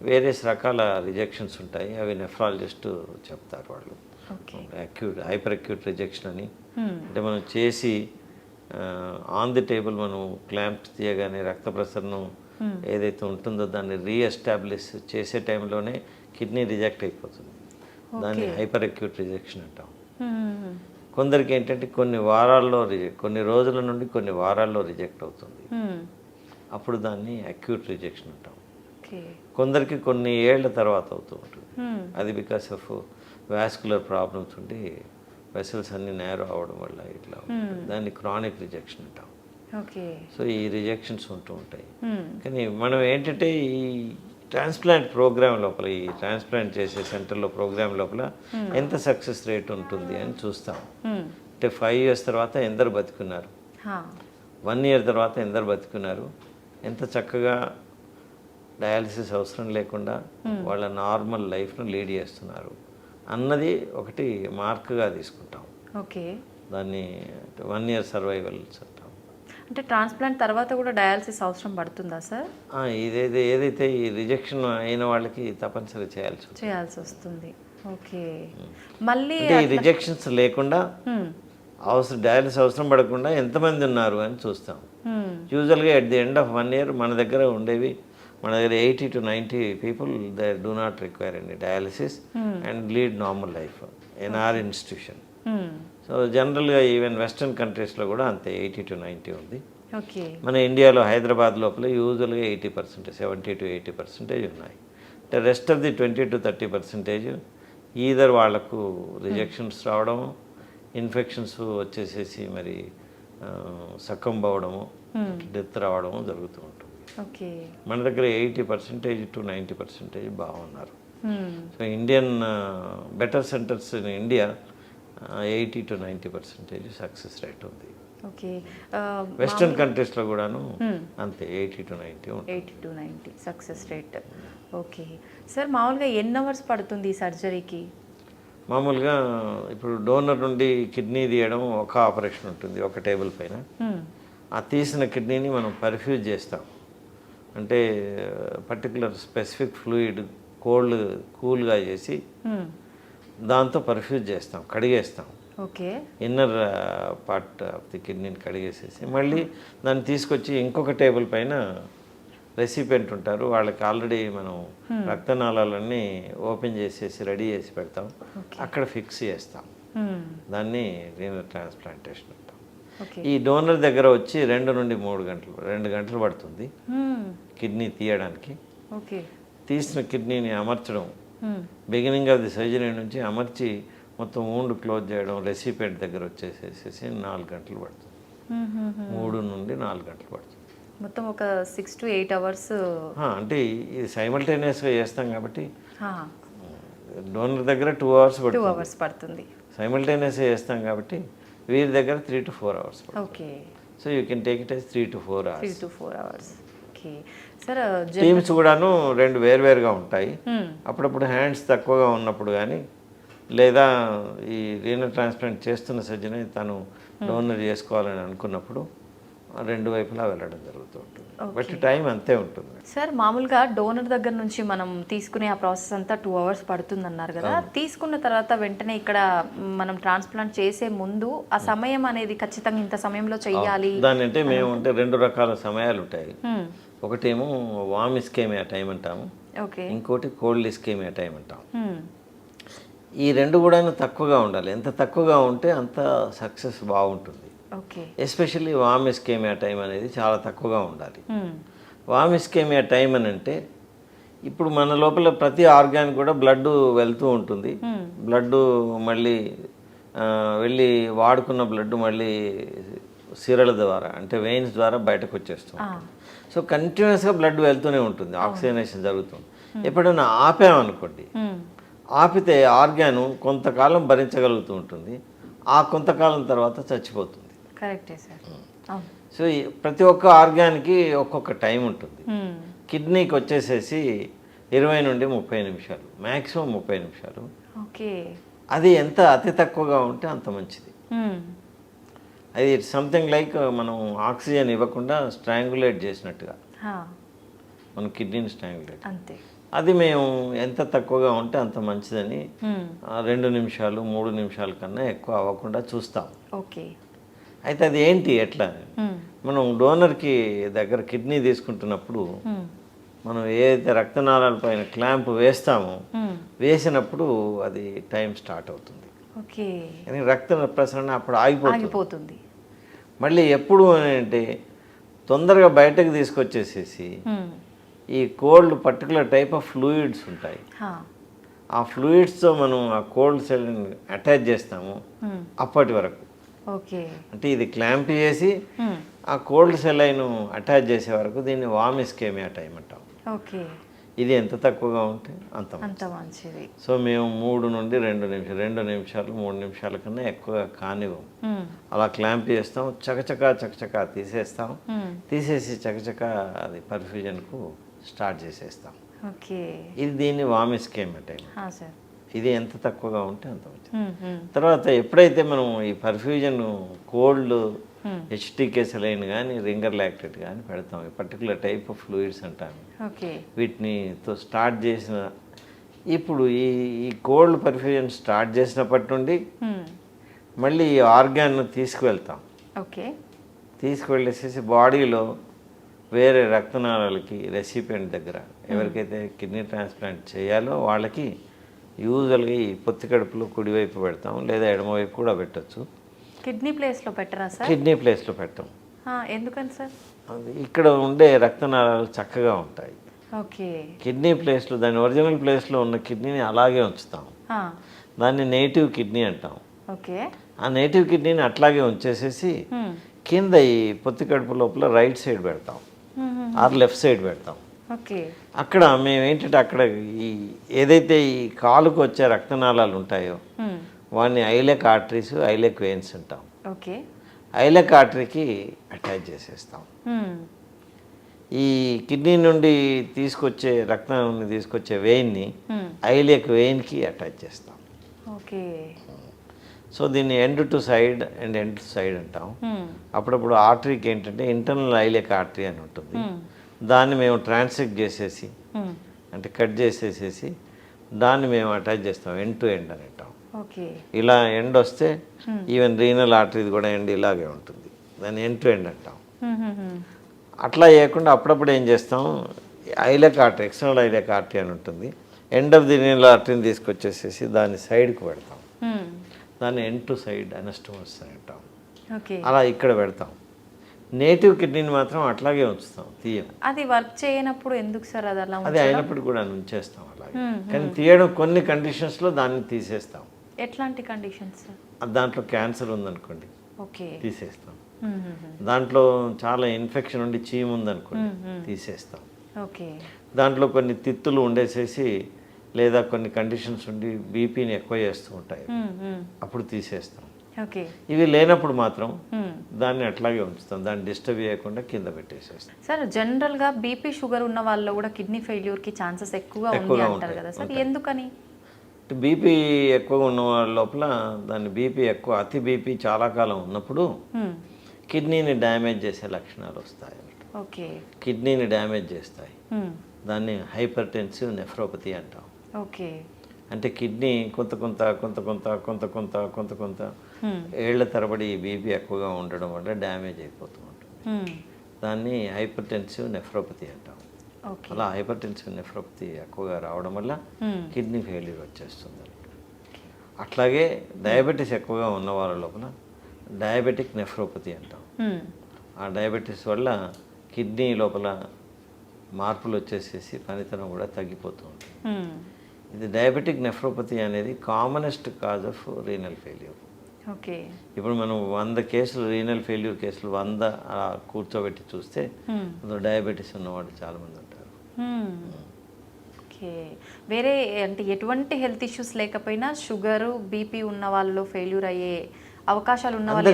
వేరియస్ రకాల రిజెక్షన్స్ ఉంటాయి. అవి నెఫ్రాలజిస్ట్ చెప్తారు వాళ్ళు. హైపర్ అక్యూట్ రిజెక్షన్ అని, అంటే మనం చేసి ఆన్ ది టేబుల్ మనం క్లాంప్స్ తీయగానే రక్త ప్రసరణం ఏదైతే ఉంటుందో దాన్ని రీఎస్టాబ్లిష్ చేసే టైంలోనే కిడ్నీ రిజెక్ట్ అయిపోతుంది. దాన్ని హైపర్ అక్యూట్ రిజెక్షన్ అంటాం. కొందరికి ఏంటంటే కొన్ని రోజుల నుండి కొన్ని వారాల్లో రిజెక్ట్ అవుతుంది. అప్పుడు దాన్ని అక్యూట్ రిజెక్షన్ అంటాం. కొందరికి కొన్ని ఏళ్ల తర్వాత అవుతూ ఉంటుంది. అది బికాస్ ఆఫ్ వాస్కులర్ ప్రాబ్లమ్స్ ఉండి వెసల్స్ అన్ని నేరో అవడం వల్ల ఇట్లా దాన్ని క్రానిక్ రిజెక్షన్ అంటాం. సో ఈ రిజెక్షన్స్ ఉంటూ ఉంటాయి. కానీ మనం ఏంటంటే ఈ ట్రాన్స్ప్లాంట్ ప్రోగ్రామ్ లోపల, ఈ ట్రాన్స్ప్లాంట్ చేసే సెంటర్లో ప్రోగ్రామ్ లోపల ఎంత సక్సెస్ రేట్ ఉంటుంది అని చూస్తాం. అంటే 5 years తర్వాత ఎందరు బతుకున్నారు, 1 year తర్వాత ఎందరు బతుకున్నారు, ఎంత చక్కగా డయాలసిస్ అవసరం లేకుండా వాళ్ళ నార్మల్ లైఫ్ను లీడ్ చేస్తున్నారు అన్నది ఒకటి మార్క్గా తీసుకుంటాం. దాన్ని 1 year సర్వైవల్స్ అంటాం. అంటే ట్రాన్స్ప్లాంట్ తర్వాత కూడా డయాలసిస్ అవసరం పడుతుందా సార్? ఏదైతే ఈ రిజెక్షన్ అయిన వాళ్ళకి తప్పనిసరి చేయాల్సి వస్తుంది. మళ్ళీ ఈ రిజెక్షన్స్ లేకుండా డయాలసిస్ అవసరం పడకుండా ఎంతమంది ఉన్నారు అని చూస్తాం. యూజువల్గా at the end of 1 year మన దగ్గర 80 to 90 people they do not require any dialysis and lead normal life in our institution. So జనరల్గా ఈవెన్ వెస్ట్రన్ కంట్రీస్లో కూడా అంతే 80 to 90 ఉంది. ఓకే. మన ఇండియాలో హైదరాబాద్ లోపల యూజువల్గా 80%, 70 to 80% ఉన్నాయి. అంటే rest of the 20 to 30% either వాళ్ళకు రిజెక్షన్స్ రావడం, ఇన్ఫెక్షన్స్ వచ్చేసేసి మరి సకంబ్ అవ్వడము, డెత్ రావడము జరుగుతూ ఉంటుంది. ఓకే. మన దగ్గర 80% to 90% బాగున్నారు. So Indian better centres in India 80 to 90% success rate ఉంది. ఓకే. వెస్ట్రన్ కంట్రీస్లో కూడాను అంతే 80 to 90 ఉంటుంది. 80 to 90 success rate. Okay sir, మామూలుగా ఎన్ని అవర్స్ పడుతుంది ఈ సర్జరీకి? మామూలుగా ఇప్పుడు డోనర్ నుండి కిడ్నీ తీయడం ఒక ఆపరేషన్ ఉంటుంది ఒక టేబుల్ పైన. ఆ తీసిన కిడ్నీని మనం పర్ఫ్యూజ్ చేస్తాం. అంటే పర్టికులర్ స్పెసిఫిక్ ఫ్లూయిడ్ కూల్గా చేసి దాంతో పర్ఫ్యూజ్ చేస్తాం, కడిగేస్తాం. Okay. Inner part of the కిడ్నీని కడిగేసేసి మళ్ళీ దాన్ని తీసుకొచ్చి ఇంకొక టేబుల్ పైన రెసిపెంట్ ఉంటారు, వాళ్ళకి ఆల్రెడీ మనం రక్తనాళాలన్నీ ఓపెన్ చేసేసి రెడీ చేసి పెడతాం, అక్కడ ఫిక్స్ చేస్తాం. దాన్ని రీనల్ ట్రాన్స్ప్లాంటేషన్ అంటాం. ఈ డోనర్ దగ్గర వచ్చి 2 నుండి 3 గంటలు పడుతుంది కిడ్నీ తీయడానికి. తీసిన కిడ్నీని అమర్చడం, బిగినింగ్ ఆఫ్ ది సర్జరీ నుంచి అమర్చి మొత్తం ఊండు క్లోజ్ చేయడం, రెసిపెంట్ దగ్గర వచ్చేసేసి 4 గంటలు పడుతుంది. 3 నుండి 4 గంటలు పడుతుంది. మొత్తం ఒక 6 to 8 అవర్స్. అంటే ఇది సైమల్టేనియస్గా చేస్తాం కాబట్టి డోనర్ దగ్గర 2 అవర్స్ పడుతుంది. సైమల్టేనియస్గా చేస్తాం కాబట్టి వీరి దగ్గర 3 to 4 hours. Okay. So you can take it as 3 to 4 hours. 3 to 4 hours. Okay sir, teams కూడాను 2 వేరువేరుగా ఉంటాయి. అప్పుడప్పుడు హ్యాండ్స్ తక్కువగా ఉన్నప్పుడు కానీ, లేదా ఈ రీనల్ ట్రాన్స్ప్లాంట్ చేస్తున్న సర్జన్ తను డోనర్ చేసుకోవాలని అనుకున్నప్పుడు 2 వైపులా వెళ్ళడం జరుగుతూ ఉంటుంది. బట్ టైం అంతే ఉంటుంది. సార్, మామూలుగా డోనర్ దగ్గర నుంచి మనం తీసుకునే ఆ ప్రాసెస్ అంతా 2 hours పడుతుంది అన్నారు కదా. తీసుకున్న తర్వాత వెంటనే ఇక్కడ మనం ట్రాన్స్ప్లాంట్ చేసే ముందు ఆ సమయం అనేది ఖచ్చితంగా ఇంత సమయంలో చెయ్యాలి దాని అంటే మేము అంటే 2 రకాల సమయాలు ఉంటాయి. ఒకటేమో వామ్ ఇస్కేమియా టైం అంటాము, ఇంకోటి కోల్డ్ ఇస్కేమియా టైం అంటాము. ఈ 2 కూడా తక్కువగా ఉండాలి. ఎంత తక్కువగా ఉంటే అంత సక్సెస్ బాగుంటుంది. ఎస్పెషల్లీ వామ్ ఇస్కేమియా టైం అనేది చాలా తక్కువగా ఉండాలి. వామ్ ఇస్కేమియా టైం అని అంటే ఇప్పుడు మన లోపల ప్రతి ఆర్గాన్ కూడా బ్లడ్ వెళ్తూ ఉంటుంది. బ్లడ్ మళ్ళీ వెళ్ళి వాడుకున్న బ్లడ్ మళ్ళీ సిరల ద్వారా అంటే వెయిన్స్ ద్వారా బయటకు వచ్చేస్తుంది. సో కంటిన్యూస్గా బ్లడ్ వెళ్తూనే ఉంటుంది, ఆక్సిజనేషన్ జరుగుతుంది. ఎప్పుడైనా ఆపామనుకోండి, ఆపితే ఆర్గాను కొంతకాలం భరించగలుగుతూ ఉంటుంది, ఆ కొంతకాలం తర్వాత చచ్చిపోతుంది. కరెక్టే సార్. సో ప్రతి ఒక్క ఆర్గాన్కి ఒక్కొక్క టైం ఉంటుంది. కిడ్నీకి వచ్చేసేసి 20 నుండి 30 నిమిషాలు, మ్యాక్సిమం 30 నిమిషాలు. ఓకే. అది ఎంత అతి తక్కువగా ఉంటే అంత మంచిది. అది సంథింగ్ లైక్ మనం ఆక్సిజన్ ఇవ్వకుండా స్ట్రాంగులేట్ చేసినట్టుగా మన కిడ్నీని స్ట్రాంగులేట్. అంతే. అది మేము ఎంత తక్కువగా ఉంటే అంత మంచిదని 2 నిమిషాలు 3 నిమిషాల కన్నా ఎక్కువ అవ్వకుండా చూస్తాం. ఓకే. అయితే అది ఏంటి ఎట్లా, మనం డోనర్కి దగ్గర కిడ్నీ తీసుకుంటున్నప్పుడు మనం ఏదైతే రక్తనాళాల పైన క్లాంప్ వేస్తామో వేసినప్పుడు అది టైం స్టార్ట్ అవుతుంది. ఓకే. కానీ రక్త ప్రసరణ అప్పుడు ఆగిపోతుంది. మళ్ళీ ఎప్పుడు అంటే తొందరగా బయటకు తీసుకొచ్చేసేసి ఈ cold particular type of fluids ఉంటాయి, ఆ ఫ్లూయిడ్స్తో మనం ఆ కోల్డ్ సెల్ని అటాచ్ చేస్తాము. అప్పటి వరకు అంటే ఇది క్లాంప్ చేసి ఆ కోల్డ్ సెల్ అయిన అటాచ్ చేసే వరకు దీన్ని వామ్ ఇస్కేమియా టైం అంటాం. ఇది ఎంత తక్కువగా ఉంటే అంత మంచిది. సో మేము 3 నుండి 2 నిమిషాలు 3 నిమిషాల కన్నా ఎక్కువ కానివ్వం. అలా క్లాంప్ చేస్తాం, చకచకా తీసేస్తాం. తీసేసి చకచకా అది పర్ఫ్యూజన్కు స్టార్ట్ చేసేస్తాం. ఇది దీన్ని వామ్ ఇస్కేమియా టైం. ఇది ఎంత తక్కువగా ఉంటే అంత మంచిది. తర్వాత ఎప్పుడైతే మనం ఈ పర్ఫ్యూజన్ కోల్డ్ హెచ్టీకే సెలైన్ కానీ రింగర్ లాక్టేట్ కానీ పెడతాం, పర్టికులర్ టైప్ ఆఫ్ ఫ్లూయిడ్స్ అంటాము, వీటినితో స్టార్ట్ చేసిన ఇప్పుడు ఈ కోల్డ్ పర్ఫ్యూజన్ స్టార్ట్ చేసినప్పటి నుండి మళ్ళీ ఈ ఆర్గాన్ తీసుకువెళ్తాం. తీసుకువెళ్ళేసేసి బాడీలో వేరే రక్తనాళాలకి రెసిపియంట్ దగ్గర ఎవరికైతే కిడ్నీ ట్రాన్స్ప్లాంట్ చేయాలో వాళ్ళకి యూజువల్గా ఈ పొత్తి కడుపులో కుడివైపు పెడతాం, లేదా ఎడమవైపు కూడా పెట్టచ్చు. కిడ్నీ ప్లేస్లో పెట్టరా సార్? కిడ్నీ ప్లేస్లో పెట్టాం. ఎందుకని సార్? అది ఇక్కడ ఉండే రక్తనాళాలు చక్కగా ఉంటాయి. ఓకే. కిడ్నీ ప్లేస్లో, దాని ఒరిజినల్ ప్లేస్లో ఉన్న కిడ్నీని అలాగే ఉంచుతాం. దాన్ని నేటివ్ కిడ్నీ అంటాం. ఓకే. ఆ నేటివ్ కిడ్నీని అట్లాగే ఉంచేసేసి కింద ఈ పొత్తి కడుపు లోపల రైట్ సైడ్ పెడతాం ఆర్ లెఫ్ట్ సైడ్ పెడతాం. ఓకే. అక్కడ మేము ఏంటంటే అక్కడ ఈ ఏదైతే ఈ కాలుకు వచ్చే రక్తనాళాలు ఉంటాయో వాడిని ఐలెక్ ఆర్టరీస్, ఐలెక్ వెయిన్స్ అంటాం. ఓకే. ఐలెక్ ఆర్టరీకి అటాచ్ చేసేస్తాం. ఈ కిడ్నీ నుండి తీసుకొచ్చే రక్తాన్ని తీసుకొచ్చే వెయిన్ని ఐలెక్ వెయిన్కి అటాచ్ చేస్తాం. ఓకే. సో దీన్ని end to side and end to side అంటాం. అప్పుడప్పుడు ఆర్టరీకి ఏంటంటే ఇంటర్నల్ ఐలెక్ ఆర్టరీ అని ఉంటుంది. దాన్ని మేము ట్రాన్సెక్ట్ చేసేసి అంటే కట్ చేసేసేసి దాన్ని మేము అటాచ్ చేస్తాం, ఎండ్ టు ఎండ్ అని అంటాం. ఇలా ఎండ్ వస్తే ఈవెన్ రీనల్ ఆర్టరీది కూడా ఎండ్ ఇలాగే ఉంటుంది, దాన్ని ఎండ్ టు ఎండ్ అంటాం. అట్లా చేయకుండా అప్పుడప్పుడు ఏం చేస్తాం, ఐలెక్ ఆర్టరీ, ఎక్స్టర్నల్ ఐలెక్ ఆర్టరీ అని ఉంటుంది, ఎండ్ ఆఫ్ ది రీనల్ ఆర్టరీని తీసుకొచ్చేసేసి దాన్ని సైడ్కి పెడతాం. దాన్ని ఎండ్ టు సైడ్ అనస్టోమస్ అని అంటాం. అలా ఇక్కడ పెడతాం. నేటివ్ కిడ్నీని మాత్రం అట్లాగే ఉంచుతాం, తీయం. అది వర్క్ చేయనప్పుడు ఎందుకు సార్ అది అలా? అది అయినప్పుడు కూడా ఉంచేస్తాం అలాగే. కానీ తీయడం కొన్ని కండిషన్స్లో దాన్ని తీసేస్తాం. ఎట్లాంటి కండిషన్స్? దాంట్లో క్యాన్సర్ ఉందనుకోండి, ఓకే, తీసేస్తాం. దాంట్లో చాలా ఇన్ఫెక్షన్ ఉండి చీము ఉందనుకోండి, తీసేస్తాం. ఓకే. దాంట్లో కొన్ని తిత్తులు ఉండేసేసి లేదా కొన్ని కండిషన్స్ ఉండి బీపీని ఎక్కువ చేస్తూ ఉంటాయి, అప్పుడు తీసేస్తాం. ఓకే. ఇవి లేనప్పుడు మాత్రం దాన్ని అట్లాగే ఉంచుతాం, దాన్ని డిస్టర్బ్ చేయకుండా కింద పెట్టేసేస్తాం. సార్ జనరల్గా బీపీ షుగర్ ఉన్న వాళ్ళు కూడా కిడ్నీ ఫెయిల్యూర్కి ఛాన్సెస్ ఎక్కువగా ఉంటారు కదా సార్, ఎందుకని? బీపీ ఎక్కువగా ఉన్న వాళ్ళ లోపల దాన్ని బీపీ ఎక్కువ, అతి బీపీ చాలా కాలం ఉన్నప్పుడు కిడ్నీని డ్యామేజ్ చేసే లక్షణాలు వస్తాయి. ఓకే. కిడ్నీని డ్యామేజ్ చేస్తాయి, దాన్ని హైపర్ టెన్సివ్ నెఫ్రోపతి అంటాం. ఓకే. అంటే కిడ్నీ కొంత కొంత కొంత కొంత కొంత కొంత కొంత కొంత ఏళ్ల తరబడి బీపీ ఎక్కువగా ఉండడం వల్ల డ్యామేజ్ అయిపోతూ ఉంటుంది, దాన్ని హైపర్ టెన్సివ్ నెఫ్రోపతి అంటాం. అలా హైపర్ టెన్సివ్ నెఫ్రోపతి ఎక్కువగా రావడం వల్ల కిడ్నీ ఫెయిల్యూర్ వచ్చేస్తుంది. అట్లాగే డయాబెటీస్ ఎక్కువగా ఉన్న వాళ్ళ లోపల డయాబెటిక్ నెఫ్రోపతి అంటాం. ఆ డయాబెటీస్ వల్ల కిడ్నీ లోపల మార్పులు వచ్చేసేసి పనితనం కూడా తగ్గిపోతూ ఉంటుంది. ఇది డయాబెటిక్ నెఫ్రోపతి అనేది commonest cause of renal failure. Okay. ఇప్పుడు మనం 100 కేసులు రీనల్ ఫెయిల్యూర్ కేసులు 100 కూర్చోబెట్టి చూస్తే డయాబెటీస్ ఉన్నవాళ్ళు చాలామంది ఉంటారు. ఓకే. వేరే అంటే ఎటువంటి హెల్త్ ఇష్యూస్ లేకపోయినా షుగరు బీపీ ఉన్న వాళ్ళు ఫెయిల్యూర్ అయ్యే అవకాశాలు ఉన్న వాళ్ళు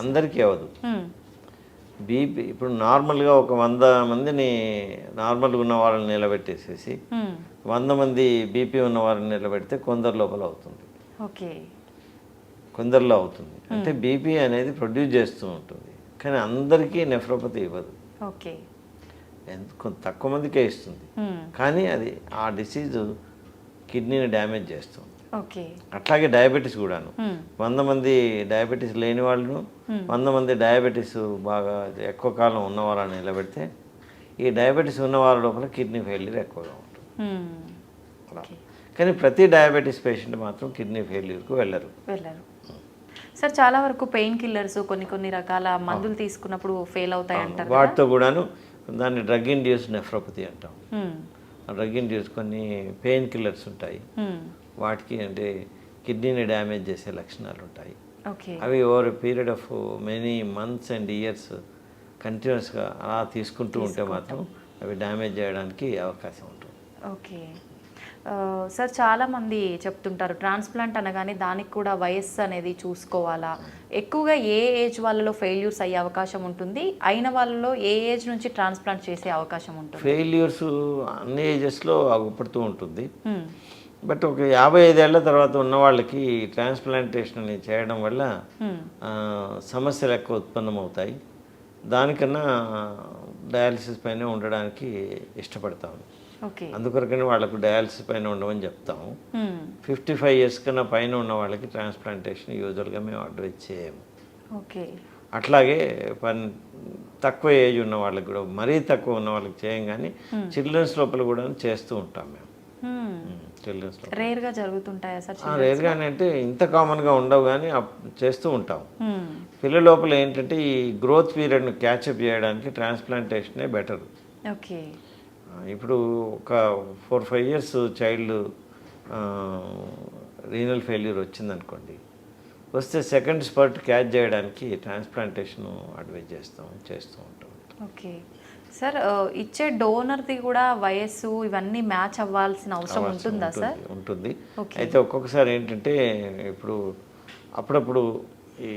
అందరికీ అవ్వదు. బీపీ ఇప్పుడు నార్మల్గా ఒక 100 మందిని నార్మల్గా ఉన్న వాళ్ళని నిలబెట్టేసేసి 100 మంది బీపీ ఉన్న వాళ్ళని నిలబెడితే కొందరు లోపల అవుతుంది. ఓకే. కొందరిలో అవుతుంది, అంటే బీపీ అనేది ప్రొడ్యూస్ చేస్తూ ఉంటుంది, కానీ అందరికీ నెఫ్రోపతి ఇవ్వదు. ఓకే. తక్కువ మందికే ఇస్తుంది, కానీ అది ఆ డిసీజు కిడ్నీని డ్యామేజ్ చేస్తుంది. ఓకే. అట్లాగే డయాబెటీస్ కూడాను 100 మంది డయాబెటీస్ లేని వాళ్ళను 100 మంది డయాబెటీస్ బాగా ఎక్కువ కాలం ఉన్న వాళ్ళని నిలబెడితే ఈ డయాబెటీస్ ఉన్న వాళ్ళ లోపల కిడ్నీ ఫెయిల్యూర్ ఎక్కువగా ఉంటుంది. అలా కానీ ప్రతి డయాబెటీస్ పేషెంట్ మాత్రం కిడ్నీ ఫెయిల్యూర్కు వెళ్ళరు. సార్ చాలా వరకు పెయిన్ కిల్లర్స్ కొన్ని రకాల మందులు తీసుకున్నప్పుడు ఫెయిల్ అవుతాయి అంటారు, వాటితో కూడాను దాన్ని డ్రగ్ ఇండ్యూస్ నెఫ్రోపతి అంటాం. డ్రగ్ ఇండ్యూస్ కొన్ని పెయిన్ కిల్లర్స్ ఉంటాయి, వాటికి అంటే కిడ్నీని డ్యామేజ్ చేసే లక్షణాలు ఉంటాయి. అవి over period of many months and years కంటిన్యూస్గా అలా తీసుకుంటూ ఉంటే మాత్రం అవి డ్యామేజ్ చేయడానికి అవకాశం ఉంటుంది. ఓకే. సార్ చాలామంది చెప్తుంటారు ట్రాన్స్ప్లాంట్ అనగానే దానికి కూడా వయస్సు అనేది చూసుకోవాలా, ఎక్కువగా ఏ ఏజ్ వాళ్ళలో ఫెయిల్యూర్స్ అయ్యే అవకాశం ఉంటుంది, అయిన వాళ్ళలో ఏ ఏజ్ నుంచి ట్రాన్స్ప్లాంట్ చేసే అవకాశం ఉంటుంది? ఫెయిల్యూర్స్ అన్ని ఏజెస్లో అగుపడుతూ ఉంటుంది, బట్ ఒక 55 ఏళ్ల తర్వాత ఉన్న వాళ్ళకి ట్రాన్స్ప్లాంటేషన్ చేయడం వల్ల సమస్యలు ఎక్కువ ఉత్పన్నమవుతాయి. దానికన్నా డయాలసిస్ పైన ఉండడానికి ఇష్టపడతాము. అందుకొరకనే వాళ్ళకు డయాలసిస్ పైన ఉండమని చెప్తాము. 55 ఇయర్స్ కన్నా పైన ఉన్న వాళ్ళకి ట్రాన్స్ప్లాంటేషన్ యూజువల్గా మేము అడ్వైజ్ చేయము. అట్లాగే తక్కువ ఏజ్ ఉన్న వాళ్ళకి కూడా, మరీ తక్కువ ఉన్న వాళ్ళకి చేయం, కానీ చిల్డ్రన్స్ లోపల కూడా చేస్తూ ఉంటాం మేము. చిల్డ్రన్స్ రేర్గా జరుగుతుంటాయా సార్? రేర్గా అంటే ఇంత కామన్గా ఉండవు, కానీ చేస్తూ ఉంటాం. పిల్లల లోపల ఏంటంటే ఈ గ్రోత్ పీరియడ్ను క్యాచప్ చేయడానికి ట్రాన్స్ప్లాంటేషనే బెటర్. ఓకే. ఇప్పుడు ఒక 4-5 ఇయర్స్ చైల్డ్ రీనల్ ఫెయిల్యూర్ వచ్చిందనుకోండి, వస్తే సెకండ్ స్పర్ట్ క్యాచ్ చేయడానికి ట్రాన్స్ప్లాంటేషన్ అడ్వైజ్ చేస్తూ ఉంటాం. ఓకే సార్, ఇచ్చే డోనర్ది కూడా వయస్సు ఇవన్నీ మ్యాచ్ అవ్వాల్సిన అవసరం ఉంటుందా సార్? ఉంటుంది. అయితే ఒక్కొక్కసారి ఏంటంటే ఇప్పుడు అప్పుడప్పుడు ఈ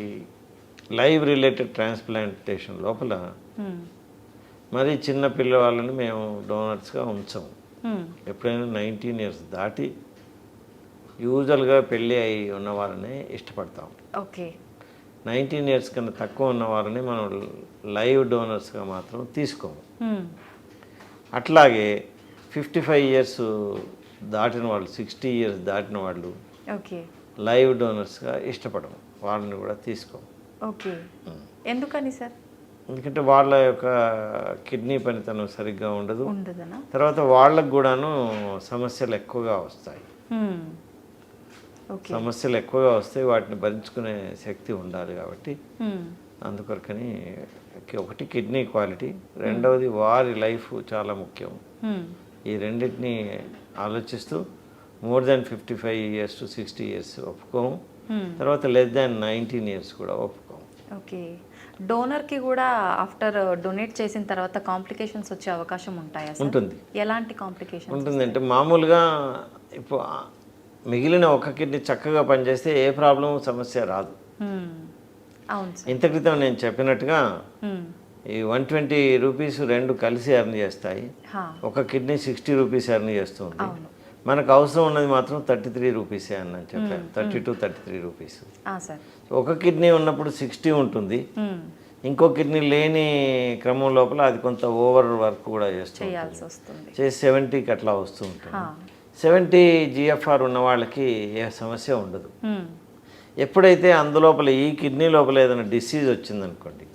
లైవ్ రిలేటెడ్ ట్రాన్స్ప్లాంటేషన్ లోపల మరి చిన్న పిల్లవాళ్ళని మేము డోనర్స్గా ఉంచాము. ఎప్పుడైనా 19 ఇయర్స్ దాటి యూజువల్గా పెళ్ళి అయి ఉన్న వాళ్ళని ఇష్టపడతాం. ఓకే. 19 ఇయర్స్ కన్నా తక్కువ ఉన్న వాళ్ళని మనం లైవ్ డోనర్స్గా మాత్రం తీసుకోము. అట్లాగే 55 ఇయర్స్ దాటిన వాళ్ళు, 60 ఇయర్స్ దాటిన వాళ్ళు లైవ్ డోనర్స్గా ఇష్టపడము, వాళ్ళని కూడా తీసుకోము. ఓకే. ఎందుకని సార్? ఎందుకంటే వాళ్ళ యొక్క కిడ్నీ పనితనం సరిగ్గా ఉండదు, తర్వాత వాళ్ళకు కూడాను సమస్యలు ఎక్కువగా వస్తాయి. సమస్యలు ఎక్కువగా వస్తాయి, వాటిని భరించుకునే శక్తి ఉండాలి. కాబట్టి అందుకొరకని ఒకటి కిడ్నీ క్వాలిటీ, రెండవది వారి లైఫ్ చాలా ముఖ్యం. ఈ రెండింటిని ఆలోచిస్తూ more than 55 years to 60 years ఒప్పుకోము, తర్వాత లెస్ దాన్ 19 ఇయర్స్ కూడా ఒప్పుకోము. ఓకే. డోనర్కి కూడా ఆఫ్టర్ డొనేట్ చేసిన తర్వాత కాంప్లికేషన్స్ వచ్చే అవకాశం ఉంటాయా? ఉంటుంది. ఎలాంటి కాంప్లికేషన్ ఉంటుంది అంటే మామూలుగా ఇప్పుడు మిగిలిన ఒక కిడ్నీ చక్కగా పనిచేస్తే ఏ ప్రాబ్లం సమస్య రాదు. అవును. ఇంత క్రితం నేను చెప్పినట్టుగా ఈ 120 రూపీస్ రెండు కలిసి ఎర్న్ చేస్తాయి, ఒక కిడ్నీ 60 రూపీస్ ఎర్న్ చేస్తుంది. మనకు అవసరం ఉన్నది మాత్రం 33 రూపీసే అని చెప్పాను, 32-33 రూపీస్. ఒక కిడ్నీ ఉన్నప్పుడు 60 ఉంటుంది, ఇంకో కిడ్నీ లేని క్రమం లోపల అది కొంత ఓవర్ వర్క్ కూడా చేస్తుంది, 70కి అట్లా వస్తూ ఉంటుంది. 70 GFR ఉన్న వాళ్ళకి ఏ సమస్య ఉండదు. ఎప్పుడైతే అందులోపల ఈ కిడ్నీ లోపల ఏదైనా డిసీజ్ వచ్చిందనుకోండి,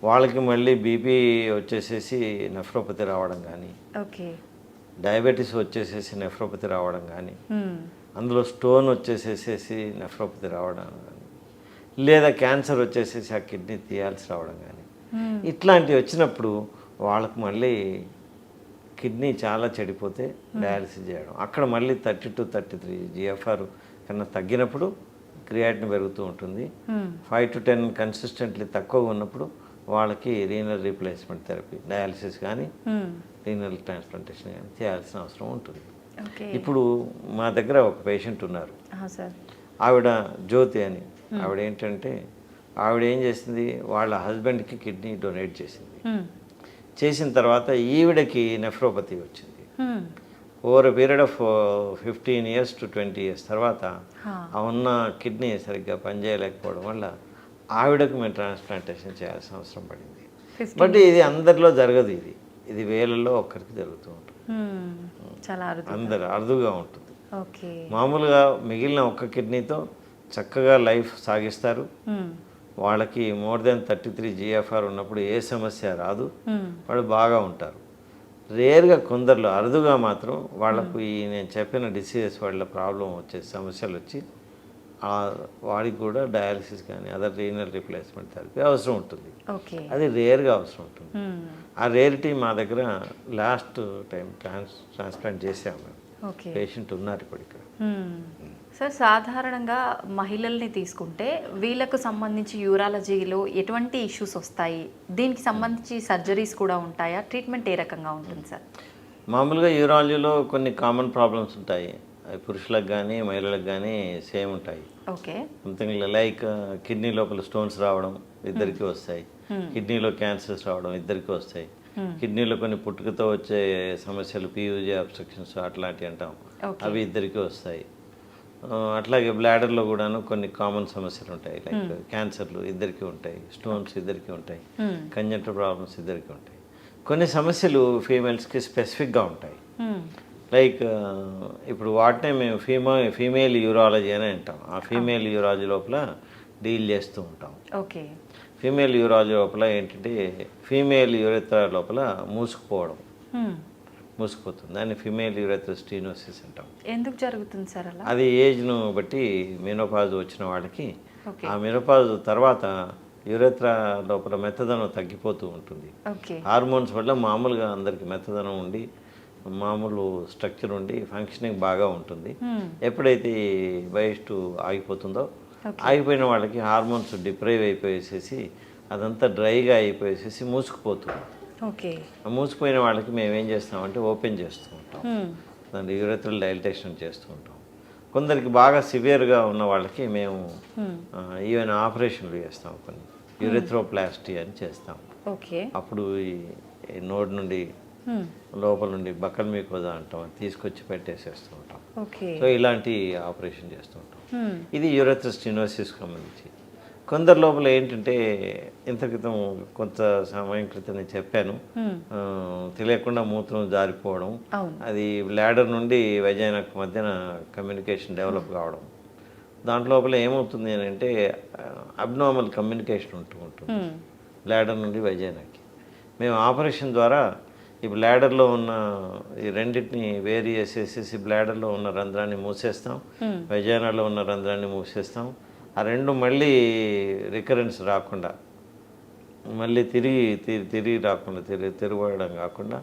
వాళ్ళకి మళ్ళీ బీపీ వచ్చేసేసి నెఫ్రోపతి రావడం కానీ, డయాబెటీస్ వచ్చేసేసి నెఫ్రోపతి రావడం కానీ, అందులో స్టోన్ వచ్చేసేసేసి నెఫ్రోపతి రావడం కానీ, లేదా క్యాన్సర్ వచ్చేసేసి ఆ కిడ్నీ తీయాల్సి రావడం కానీ, ఇట్లాంటివి వచ్చినప్పుడు వాళ్ళకు మళ్ళీ కిడ్నీ చాలా చెడిపోతే డయాలసిస్ చేయడం, అక్కడ మళ్ళీ 30-33 GFR కన్నా తగ్గినప్పుడు క్రియాటిన్ పెరుగుతూ ఉంటుంది. 5 to 10 కన్సిస్టెంట్లీ తక్కువగా ఉన్నప్పుడు వాళ్ళకి రీనల్ రీప్లేస్మెంట్ థెరపీ, డయాలసిస్ కానీ రీనల్ ట్రాన్స్ప్లాంటేషన్ కానీ చేయాల్సిన అవసరం ఉంటుంది. ఇప్పుడు మా దగ్గర ఒక పేషెంట్ ఉన్నారు, ఆవిడ జ్యోతి అని. ఆవిడ ఏంటంటే ఆవిడ ఏం చేసింది, వాళ్ళ హస్బెండ్కి కిడ్నీ డొనేట్ చేసింది. చేసిన తర్వాత ఈవిడకి నెఫ్రోపతి వచ్చింది. Over period of 15 years to 20 years తర్వాత ఆ ఉన్న కిడ్నీ సరిగ్గా పనిచేయలేకపోవడం వల్ల ఆవిడకు మేము ట్రాన్స్ప్లాంటేషన్ చేయాల్సిన అవసరం పడింది. బట్ ఇది అందరిలో జరగదు, ఇది వేలల్లో ఒక్కరికి జరుగుతూ ఉంటుంది, అందరు అరుదుగా ఉంటుంది. మామూలుగా మిగిలిన ఒక్క కిడ్నీతో చక్కగా లైఫ్ సాగిస్తారు. వాళ్ళకి మోర్ దెన్ 33 GFR ఉన్నప్పుడు ఏ సమస్య రాదు, వాళ్ళు బాగా ఉంటారు. రేర్గా కొందరిలో అరుదుగా మాత్రం వాళ్ళకు ఈ నేను చెప్పిన డిసీజెస్ వాళ్ళ ప్రాబ్లం వచ్చే సమస్యలు వచ్చి వాడికి కూడా డయాలసిస్ కానీ అదర్ రీనల్ రీప్లేస్మెంట్ థెరపీ అవసరం ఉంటుంది. అది రేర్గా అవసరం ఉంటుంది. ఆ రేరిటీ మా దగ్గర లాస్ట్ టైం ట్రాన్స్ప్లాంట్ చేసాము మేము. పేషెంట్ ఉన్నారు ఇప్పుడు ఇక్కడ. సార్, సాధారణంగా మహిళల్ని తీసుకుంటే వీళ్ళకు సంబంధించి యూరాలజీలో ఎటువంటి ఇష్యూస్ వస్తాయి, దీనికి సంబంధించి సర్జరీస్ కూడా ఉంటాయా, ట్రీట్మెంట్ ఏ రకంగా ఉంటుంది సార్? మామూలుగా యూరాలజీలో కొన్ని కామన్ ప్రాబ్లమ్స్ ఉంటాయి, పురుషులకు కానీ మహిళలకు కానీ సేమ్ ఉంటాయి. సంథింగ్ లైక్ కిడ్నీ లోపల స్టోన్స్ రావడం ఇద్దరికి వస్తాయి, కిడ్నీలో క్యాన్సర్స్ రావడం ఇద్దరికి వస్తాయి, కిడ్నీలో కొన్ని పుట్టుకతో వచ్చే సమస్యలు పియూజీ అబ్స్ట్రక్షన్స్ అట్లాంటివి అంటాం, అవి ఇద్దరికి వస్తాయి. అట్లాగే బ్లాడర్లో కూడాను కొన్ని కామన్ సమస్యలు ఉంటాయి, లైక్ క్యాన్సర్లు ఇద్దరికి ఉంటాయి, స్టోన్స్ ఇద్దరికి ఉంటాయి, కంజంటల్ ప్రాబ్లమ్స్ ఇద్దరికి ఉంటాయి. కొన్ని సమస్యలు ఫీమేల్స్కి స్పెసిఫిక్గా ఉంటాయి, లైక్ ఇప్పుడు వాటినే మేము ఫీమేల్ యూరాలజీ అని అంటాం. ఆ ఫీమేల్ యూరాలజీ లోపల డీల్ చేస్తూ ఉంటాం. ఫీమేల్ యూరాలజీ లోపల ఏంటంటే ఫీమేల్ యూరెత్రా లోపల మూసుకుపోవడం, మూసుకుపోతుంది. దాన్ని ఫిమేల్ యూరెథ్రల్ స్టీనోసిస్ అంటాం. ఎందుకు జరుగుతుంది సార్ అలా? అది ఏజ్ను బట్టి మెనోపాజ్ వచ్చిన వాళ్ళకి ఓకే. ఆ మెనోపాజ్ తర్వాత యూరెథ్రా లోపల మెత్తదనం తగ్గిపోతూ ఉంటుంది. ఓకే. హార్మోన్స్ వల్ల మామూలుగా అందరికి మెత్తదనం ఉండి మామూలు స్ట్రక్చర్ ఉండి ఫంక్షనింగ్ బాగా ఉంటుంది. ఎప్పుడైతే వయస్సు ఆగిపోతుందో ఆగిపోయిన వాళ్ళకి హార్మోన్స్ డిప్రైవ్ అయిపోయేసేసి అదంతా డ్రైగా అయిపోయేసేసి మూసుకుపోతుంది. ఓకే. మూసుకుపోయిన వాళ్ళకి మేము ఏం చేస్తామంటే ఓపెన్ చేస్తూ ఉంటాం, దాన్ని యూరెథ్రల్ డైలటేషన్ చేస్తూ ఉంటాం. కొందరికి బాగా సివియర్గా ఉన్న వాళ్ళకి మేము ఈవెన్ ఆపరేషన్లు చేస్తాం, కొన్ని యూరెథ్రోప్లాస్టీ అని చేస్తాం. ఓకే. అప్పుడు ఈ నోడ్ నుండి లోపల నుండి బక్కల్ మీకోజా అంటాం, తీసుకొచ్చి పెట్టేసేస్తూ ఉంటాం. ఓకే. సో ఇలాంటి ఆపరేషన్ చేస్తూ ఉంటాం. ఇది యూరెథ్రల్ స్టీనోసిస్కి సంబంధించి. కొందరి లోపల ఏంటంటే ఇంత క్రితం కొంత సమయం క్రితం నేను చెప్పాను, తెలియకుండా మూత్రం జారిపోవడం, అది బ్లాడర్ నుండి వెజైనాకు మధ్యన కమ్యూనికేషన్ డెవలప్ కావడం. దాంట్లోపల ఏమవుతుంది అని అంటే అబ్నార్మల్ కమ్యూనికేషన్ ఉంటుంది బ్లాడర్ నుండి వెజైనాకి. మేము ఆపరేషన్ ద్వారా ఈ బ్లాడర్లో ఉన్న ఈ రెండింటిని వేరు చేసేసి బ్లాడర్లో ఉన్న రంధ్రాన్ని మూసేస్తాం, వెజైనాలో ఉన్న రంధ్రాన్ని మూసేస్తాం. ఆ రెండు మళ్ళీ రికరెన్స్ రాకుండా, మళ్ళీ తిరిగి రాకుండా, తిరగడం కాకుండా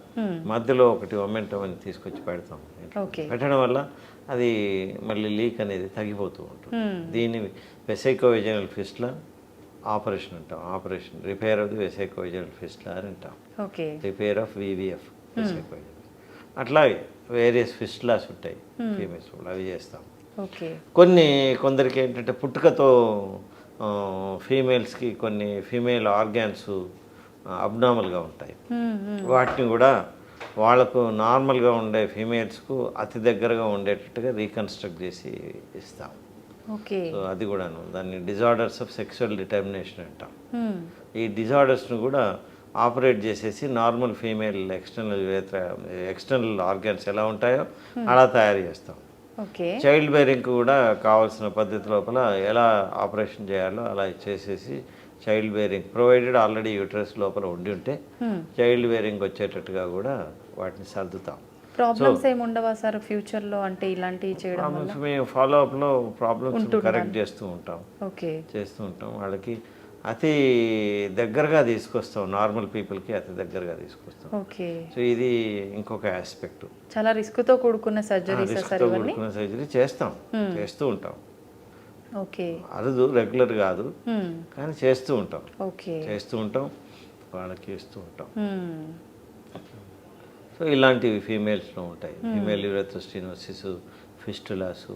మధ్యలో ఒకటి మొమెంటం అని తీసుకొచ్చి పెడతాం. పెట్టడం వల్ల అది మళ్ళీ లీక్ అనేది తగ్గిపోతూ ఉంటుంది. దీన్ని వెసైకోవెజైనల్ ఫిస్టులా ఆపరేషన్ అంటాం. Operation repair of the vesicovaginal fistula అని అంటాం. Repair of VVF vesicovaginal. అట్లాగే వేరియస్ ఫిస్టులాస్ ఉంటాయి ఫీమేల్స్, అవి చేస్తాం. కొందరికి ఏంటంటే పుట్టుకతో ఫీమేల్స్కి కొన్ని ఫీమేల్ ఆర్గాన్స్ అబ్నార్మల్గా ఉంటాయి. వాటిని కూడా వాళ్ళకు నార్మల్గా ఉండే ఫీమేల్స్కు అతి దగ్గరగా ఉండేటట్టుగా రీకన్స్ట్రక్ట్ చేసి ఇస్తాం. సో అది కూడాను దాన్ని డిజార్డర్స్ ఆఫ్ సెక్సువల్ డిటర్మినేషన్ అంటాం. ఈ డిజార్డర్స్ను కూడా ఆపరేట్ చేసేసి నార్మల్ ఫీమేల్ ఎక్స్టర్నల్ ఆర్గాన్స్ ఎలా ఉంటాయో అలా తయారు చేస్తాం. చైల్డ్ బేరింగ్ కూడా కావాల్సిన పద్ధతి లోపల ఎలా ఆపరేషన్ చేయాలో అలా చేసేసి child bearing provided already uterus లోపల ఉండి ఉంటే చైల్డ్ బేరింగ్ వచ్చేటట్టుగా కూడా వాటిని సర్దుతాం. ప్రాబ్లమ్స్ ఏమి ఉండవా సార్ ఫ్యూచర్లో? అంటే ఇలాంటివి చేయడం వల్ల మేము ఫాలోఅప్లో ప్రాబ్లమ్స్ కరెక్ట్ చేస్తూ ఉంటాం. వాళ్ళకి అతి దగ్గరగా తీసుకొస్తాం, నార్మల్ పీపుల్కి అతి దగ్గరగా తీసుకొస్తాం. సో ఇది ఇంకొక ఆస్పెక్ట్. చాలా రిస్క్తో కూడుకున్న సర్జరీ చేస్తూ ఉంటాం. అరుదు, రెగ్యులర్ కాదు, కానీ చేస్తూ ఉంటాం. వాళ్ళకి ఇస్తూ ఉంటాం. సో ఇలాంటివి ఫీమేల్స్లో ఉంటాయి. ఫీమేల్ యూరెథ్రల్ స్టీనోసిస్, ఫిస్టులాస్,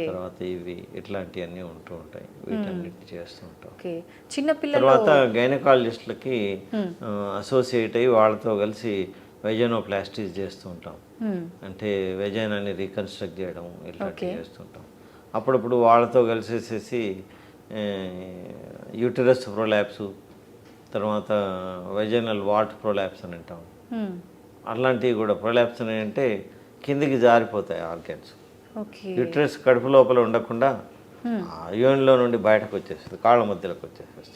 తర్వాత ఇవి ఇట్లాంటివన్నీ ఉంటూ ఉంటాయి. వీటన్నిటి చేస్తూ ఉంటాం. తర్వాత గైనకాలజిస్టులకి అసోసియేట్ అయ్యి వాళ్ళతో కలిసి వెజైనోప్లాస్టీస్ చేస్తూ ఉంటాం. అంటే వెజైనాన్ని రీకన్స్ట్రక్ట్ చేయడం ఇట్లాంటివి చేస్తుంటాం. అప్పుడప్పుడు వాళ్ళతో కలిసేసేసి యూటరస్ ప్రొలాప్స్, తర్వాత వెజైనల్ వాల్ట్ ప్రొలాప్స్ అని అంటాం. అలాంటివి కూడా ప్రొలాప్స్ అని అంటే కిందికి జారిపోతాయి ఆర్గాన్స్. యూట్రస్ కడుపు లోపల ఉండకుండా యూనిలో నుండి బయటకు వచ్చేస్తుంది, కాళ్ళ మధ్యలోకి వచ్చేస్తుంది.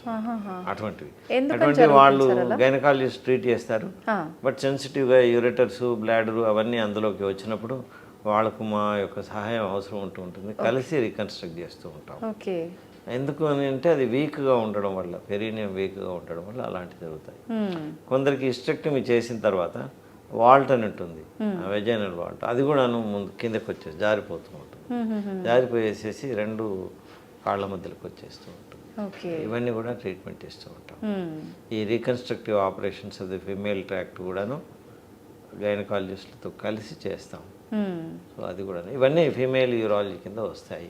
అటువంటి వాళ్ళు గైనకాలజిస్ట్ ట్రీట్ చేస్తారు. బట్ సెన్సిటివ్గా యూరెటర్స్, బ్లాడరు అవన్నీ అందులోకి వచ్చినప్పుడు వాళ్ళకు మా యొక్క సహాయం అవసరం ఉంటుంది. కలిసి రీకన్స్ట్రక్ట్ చేస్తూ ఉంటాం. ఎందుకు అని అంటే అది వీక్గా ఉండడం వల్ల, పెరీనియం వీక్గా ఉండడం వల్ల అలాంటివి జరుగుతాయి. కొందరికి హిస్టెక్టమీ చేసిన తర్వాత వాల్ట్ అని ఉంటుంది, వెజైనల్ వాల్ట్, అది కూడా ముందు కిందకి వచ్చేసి జారిపోతూ ఉంటుంది. జారిపోయేసేసి రెండు కాళ్ళ మధ్యలోకి వచ్చేస్తూ ఉంటుంది. ఇవన్నీ కూడా ట్రీట్మెంట్ ఇస్తూ ఉంటాం. ఈ రీకన్స్ట్రక్టివ్ ఆపరేషన్స్ అది ఫిమేల్ ట్రాక్ట్ కూడాను గైనకాలజిస్టులతో కలిసి చేస్తాం. సో అది కూడా ఇవన్నీ ఫీమేల్ యూరాలజీ కింద వస్తాయి.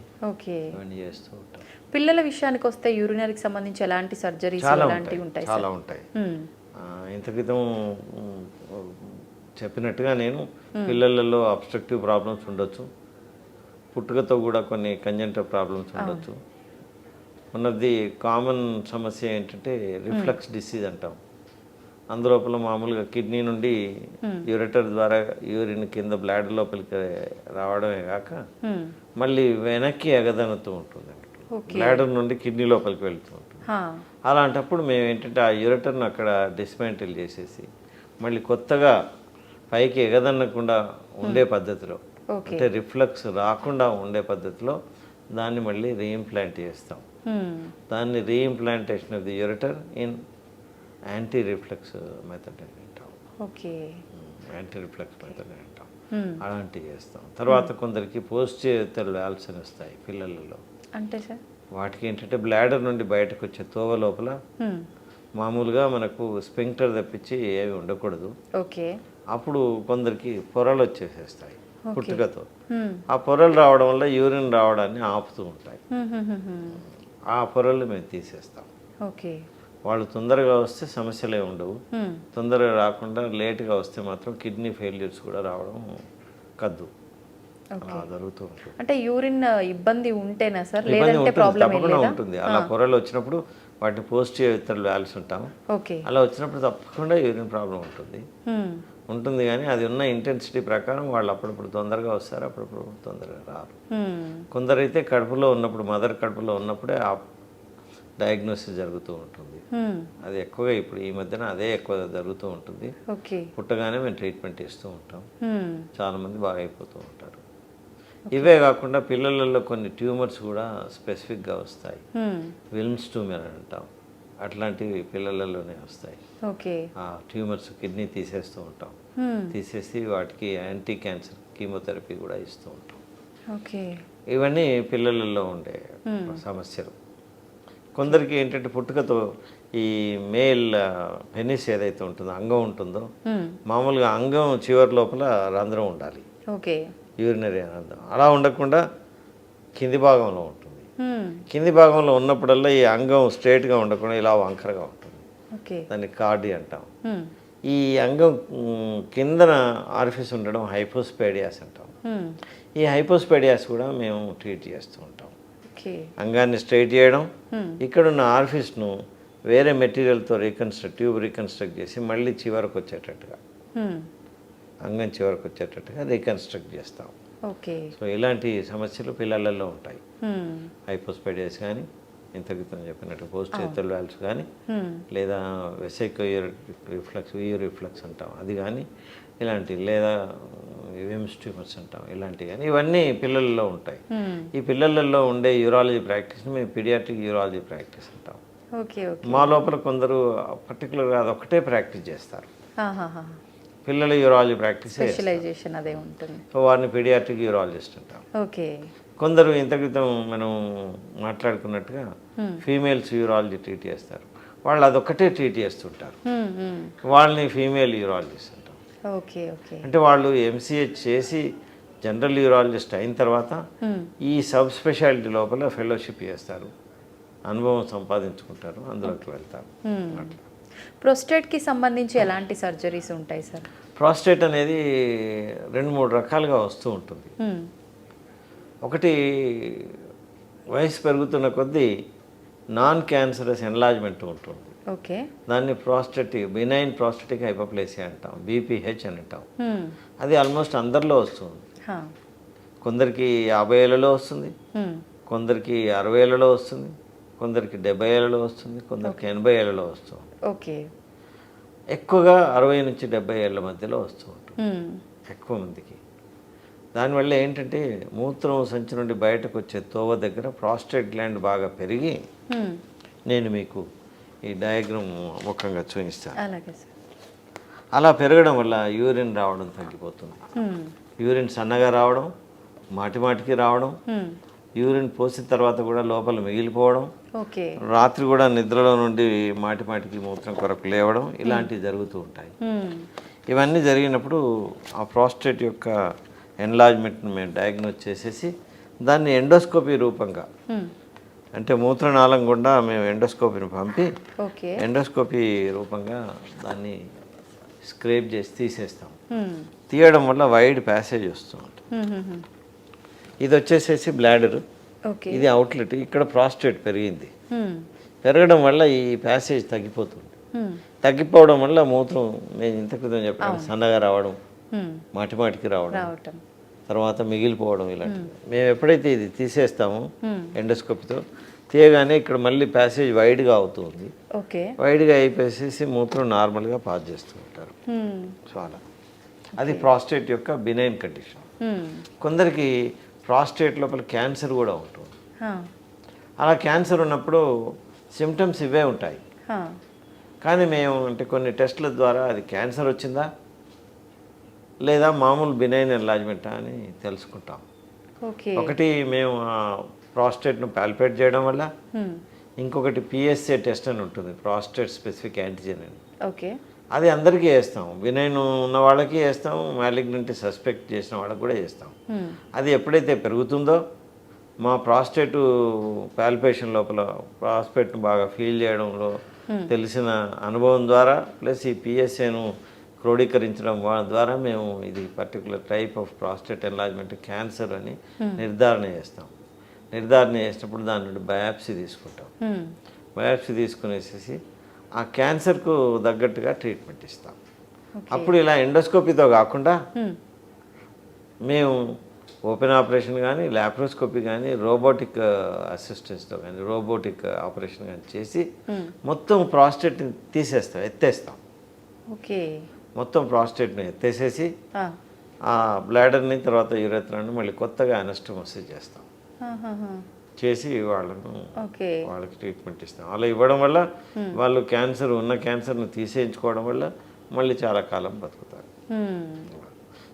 ఇవన్నీ చేస్తూ ఉంటాం. పిల్లల విషయానికి వస్తే యూరినరీకి సంబంధించి ఎలాంటి సర్జరీస్ ఉంటాయి? చాలా ఉంటాయి. ఇంత క్రితం చెప్పినట్టుగా నేను పిల్లలలో అబ్స్ట్రక్టివ్ ప్రాబ్లమ్స్ ఉండొచ్చు, పుట్టుకతో కూడా కొన్ని కంజెంటల్ ప్రాబ్లమ్స్ ఉండొచ్చు. ఉన్నది కామన్ సమస్య ఏంటంటే రిఫ్లక్స్ డిసీజ్ అంటాం. అందులోపల మామూలుగా కిడ్నీ నుండి యూరెటర్ ద్వారా యూరిన్ కింద బ్లాడర్ లోపలికి రావడమే కాక మళ్ళీ వెనక్కి ఎగదనుతూ ఉంటుంది. బ్లాడర్ నుండి కిడ్నీ లోపలికి వెళ్తూ ఉంటుంది. అలాంటప్పుడు మేము ఏంటంటే ఆ యూరెటర్ను అక్కడ డిస్మాంటిల్ చేసేసి మళ్ళీ కొత్తగా పైకి ఎగదన్నకుండా ఉండే పద్ధతిలో, ఓకే. అంటే రిఫ్లక్స్ రాకుండా ఉండే పద్ధతిలో దాన్ని మళ్ళీ రీఇంప్లాంట్ చేస్తాం. దాన్ని reimplantation of the ureter in anti reflux method అని అంటాం. ఓకే. యాంటీ రిఫ్లక్స్ మెథడ్ అని అంటాం. అలాంటివి చేస్తాం. తర్వాత కొందరికి పోస్టియర్ వాల్వ్స్ అని వస్తాయి పిల్లలలో. అంటే సార్ వాటికి ఏంటంటే బ్లాడర్ నుండి బయటకు వచ్చే తోవ లోపల మామూలుగా మనకు స్పింక్టర్ తప్పించి ఏమి ఉండకూడదు. ఓకే. అప్పుడు కొందరికి పొరలు వచ్చేసేస్తాయి పుట్టుకతో. ఆ పొరలు రావడం వల్ల యూరిన్ రావడాన్ని ఆపుతూ ఉంటాయి. ఆ పొరలు మేము తీసేస్తాం. ఓకే. వాళ్ళు తొందరగా వస్తే సమస్యలే ఉండవు. తొందరగా రాకుండా లేట్గా వస్తే మాత్రం కిడ్నీ ఫెయిల్యూర్స్ కూడా రావడం కద్దు. అలా జరుగుతూ ఉంటుంది. అంటే యూరిన్ ఇబ్బంది ఉంటేనా సార్, ఇబ్బంది లేదంటే ఉంటుంది, ప్రాబ్లం తప్పకుండా ఉంటుంది. అలా పొరలు వచ్చినప్పుడు వాటిని పోస్టియర్ వాల్వ్స్ ఉంటాం. ఓకే. అలా వచ్చినప్పుడు తప్పకుండా యూరిన్ ప్రాబ్లం ఉంటుంది. కానీ అది ఉన్న ఇంటెన్సిటీ ప్రకారం వాళ్ళు అప్పుడప్పుడు తొందరగా వస్తారు, అప్పుడప్పుడు తొందరగా రారు. కొందరైతే కడుపులో ఉన్నప్పుడు, మదర్ కడుపులో ఉన్నప్పుడే ఆ డయాగ్నోసిస్ జరుగుతూ ఉంటుంది. అది ఎక్కువగా ఇప్పుడు ఈ మధ్యన అదే ఎక్కువ జరుగుతూ ఉంటుంది. పుట్టగానే మేము ట్రీట్మెంట్ ఇస్తూ ఉంటాం. చాలామంది బాగా అయిపోతూ ఉంటారు. ఇవే కాకుండా పిల్లలలో కొన్ని ట్యూమర్స్ కూడా స్పెసిఫిక్గా వస్తాయి. విల్మ్స్ ట్యూమర్ అని అంటాం. అట్లాంటివి పిల్లలలోనే వస్తాయి. ఆ ట్యూమర్స్ కిడ్నీ తీసేస్తూ ఉంటాం. తీసేసి వాటికి యాంటీ క్యాన్సర్ కీమోథెరపీ కూడా ఇస్తూ ఉంటాం. ఇవన్నీ పిల్లలలో ఉండే సమస్యలు. కొందరికి ఏంటంటే పుట్టుకతో ఈ మేల్ పెనిస్ ఏదైతే ఉంటుందో, అంగం ఉంటుందో, మామూలుగా అంగం చివరి లోపల రంధ్రం ఉండాలి, యూరినరీ రంధ్రం. అలా ఉండకుండా కింది భాగంలో ఉంటుంది. కింది భాగంలో ఉన్నప్పుడల్లా ఈ అంగం స్ట్రైట్గా ఉండకుండా ఇలా వంకరగా ఉంటుంది. దాన్ని కార్డి అంటాం. ఈ అంగం కిందన ఆర్ఫిస్ ఉండడం హైపోస్పేడియాస్ అంటాం. ఈ హైపోస్పేడియాస్ కూడా మేము ట్రీట్ చేస్తూ ఉంటాం. అంగాన్ని స్ట్రైట్ చేయడం, ఇక్కడున్న ఆర్ఫిస్ను వేరే మెటీరియల్తో ట్యూబ్ రీకన్స్ట్రక్ట్ చేసి మళ్ళీ చివరకు వచ్చేటట్టుగా, అంగం చివరకు వచ్చేటట్టుగా రీకన్స్ట్రక్ట్ చేస్తాం. సో ఇలాంటి సమస్యలు పిల్లలలో ఉంటాయి. హైపోస్పైడియాస్ కానీ, ఇంత క్రితం చెప్పినట్టు పోస్టియర్ వాల్వ్స్ కానీ, లేదా వెసిక్యులర్ రిఫ్లక్స్, రిఫ్లక్స్ అంటాం అది కానీ, ఇలాంటి, లేదా విమ్స్ ట్యూమర్స్ అంటాం, ఇలాంటివి కానీ, ఇవన్నీ పిల్లల్లో ఉంటాయి. ఈ పిల్లలలో ఉండే యూరాలజీ ప్రాక్టీస్ని మేము పీడియాట్రిక్ యూరాలజీ ప్రాక్టీస్ అంటాం. మా లోపల కొందరు పర్టికులర్గా అదొక్కటే ప్రాక్టీస్ చేస్తారు. పిల్లల యూరాలజీ ప్రాక్టీస్ స్పెషలైజేషన్ అదే ఉంటుంది. సో వారిని పీడియాట్రిక్ యూరాలజిస్ట్ అంటాం. కొందరు ఇంత క్రితం మనం మాట్లాడుకున్నట్టుగా ఫీమేల్స్ యూరాలజీ ట్రీట్ చేస్తారు. వాళ్ళు అదొక్కటే ట్రీట్ చేస్తుంటారు. వాళ్ళని ఫీమేల్ యూరాలజిస్ట్ అంటాం. అంటే వాళ్ళు ఎంసీహెచ్ చేసి జనరల్ యూరాలజిస్ట్ అయిన తర్వాత ఈ సబ్ స్పెషాలిటీ లోపల ఫెలోషిప్ చేస్తారు, అనుభవం సంపాదించుకుంటారు, అందులోకి వెళ్తారు. ప్రోస్టేట్కి సంబంధించి ఎలాంటి సర్జరీస్ ఉంటాయి సార్? ప్రాస్టేట్ అనేది 2-3 రకాలుగా వస్తూ ఉంటుంది. ఒకటి, వయసు పెరుగుతున్న కొద్దీ నాన్ క్యాన్సరస్ ఎన్లార్జ్మెంట్ ఉంటుంది. దాన్ని బినైన్ ప్రాస్టేటిక్ హైపోప్లేసియా అంటాం, బీపీహెచ్ అని అంటాం. అది ఆల్మోస్ట్ అందరిలో వస్తుంది. కొందరికి 50 ఏళ్లలో వస్తుంది, కొందరికి 60 ఏళ్లలో వస్తుంది, కొందరికి 70 ఏళ్లలో వస్తుంది, కొందరికి 80 ఏళ్లలో వస్తుంది. ఎక్కువగా 60 నుంచి 70 ఏళ్ల మధ్యలో వస్తూ ఉంటుంది ఎక్కువ మందికి. దానివల్ల ఏంటంటే మూత్రం సంచి నుండి బయటకు వచ్చే తోవ దగ్గర ప్రాస్టేట్ గ్లాండ్ బాగా పెరిగి, నేను మీకు ఈ డయాగ్రామ్ ముఖంగా చూపిస్తాను. అలా పెరగడం వల్ల యూరిన్ రావడం తగ్గిపోతుంది. యూరిన్ సన్నగా రావడం, మాటిమాటికి రావడం, యూరిన్ పోసిన తర్వాత కూడా లోపల మిగిలిపోవడం, రాత్రి కూడా నిద్రలో నుండి మాటిమాటికి మూత్రం కొరకు లేవడం, ఇలాంటివి జరుగుతూ ఉంటాయి. ఇవన్నీ జరిగినప్పుడు ఆ ప్రాస్టేట్ యొక్క ఎన్లార్జ్మెంట్ని మేము డయాగ్నోజ్ చేసేసి దాన్ని ఎండోస్కోపీ రూపంగా, అంటే మూత్రనాళం గుండా మేము ఎండోస్కోపీని పంపి ఎండోస్కోపీ రూపంగా దాన్ని స్క్రేప్ చేసి తీసేస్తాం. తీయడం వల్ల వైడ్ ప్యాసేజ్ వస్తూ ఉంటుంది. ఇది వచ్చేసేసి బ్లాడర్, ఇది అవుట్లెట్. ఇక్కడ ప్రాస్టేట్ పెరిగింది. పెరగడం వల్ల ఈ ప్యాసేజ్ తగ్గిపోతుంది. తగ్గిపోవడం వల్ల మూత్రం, నేను ఇంత క్రితం చెప్పాను, సన్నగా రావడం, మాటిమాటికి రావడం, తర్వాత మిగిలిపోవడం, ఇలాంటివి. మేము ఎప్పుడైతే ఇది తీసేస్తామో ఎండోస్కోపీతో, తీయగానే ఇక్కడ మళ్ళీ ప్యాసేజ్ వైడ్గా అవుతుంది. వైడ్గా అయిపోయేసి మూత్రం నార్మల్గా పాస్ చేస్తూ ఉంటారు. సో అలా అది ప్రాస్టేట్ యొక్క బినైన్ కండిషన్. కొందరికి ప్రాస్టేట్ లోపల క్యాన్సర్ కూడా ఉంటుంది. అలా క్యాన్సర్ ఉన్నప్పుడు సిమ్టమ్స్ ఇవే ఉంటాయి. కానీ మేము అంటే కొన్ని టెస్టుల ద్వారా అది క్యాన్సర్ వచ్చిందా లేదా మామూలు బినైన్ ఎన్లార్జ్మెంటా అని తెలుసుకుంటాం. ఒకటి మేము ప్రాస్టేట్ను పాల్పేట్ చేయడం వల్ల, ఇంకొకటి పిఎస్ఏ టెస్ట్ అని ఉంటుంది, ప్రాస్టేట్ స్పెసిఫిక్ యాంటిజెన్ అని. అది అందరికీ వేస్తాం. బినైన్ ఉన్న వాళ్ళకి వేస్తాం, మ్యాలిగ్నెంట్ సస్పెక్ట్ చేసిన వాళ్ళకి కూడా చేస్తాం. అది ఎప్పుడైతే పెరుగుతుందో మా ప్రాస్టేట్ పాల్పేషన్ లోపల ప్రాస్టేట్ను బాగా ఫీల్ చేయడంలో తెలిసిన అనుభవం ద్వారా ప్లస్ ఈ పిఎస్ఏను క్రోడీకరించడం ద్వారా మేము ఇది particular type of prostate enlargement cancer అని నిర్ధారణ చేస్తాం. నిర్ధారణ చేసినప్పుడు దాని నుండి బయాప్సీ తీసుకుంటాం. బయాప్సీ తీసుకునేసేసి ఆ క్యాన్సర్కు తగ్గట్టుగా ట్రీట్మెంట్ ఇస్తాం. అప్పుడు ఇలా ఎండోస్కోపీతో కాకుండా మేము ఓపెన్ ఆపరేషన్ కానీ ల్యాప్రోస్కోపీ కానీ రోబోటిక్ అసిస్టెన్స్తో కానీ రోబోటిక్ ఆపరేషన్ కానీ చేసి మొత్తం ప్రాస్టేట్ని తీసేస్తాం, ఎత్తేస్తాం. మొత్తం ప్రాస్టేట్ని ఎత్తేసేసి ఆ బ్లాడర్ని తర్వాత యురేత్రాన్ని మళ్ళీ కొత్తగా అనస్టమోసిస్ చేస్తాం. చేసి వాళ్ళకి ట్రీట్మెంట్ ఇస్తాం. అలా ఇవ్వడం వల్ల వాళ్ళు ఉన్న క్యాన్సర్ను తీసేయించుకోవడం వల్ల మళ్ళీ చాలా కాలం బతుకుతారు.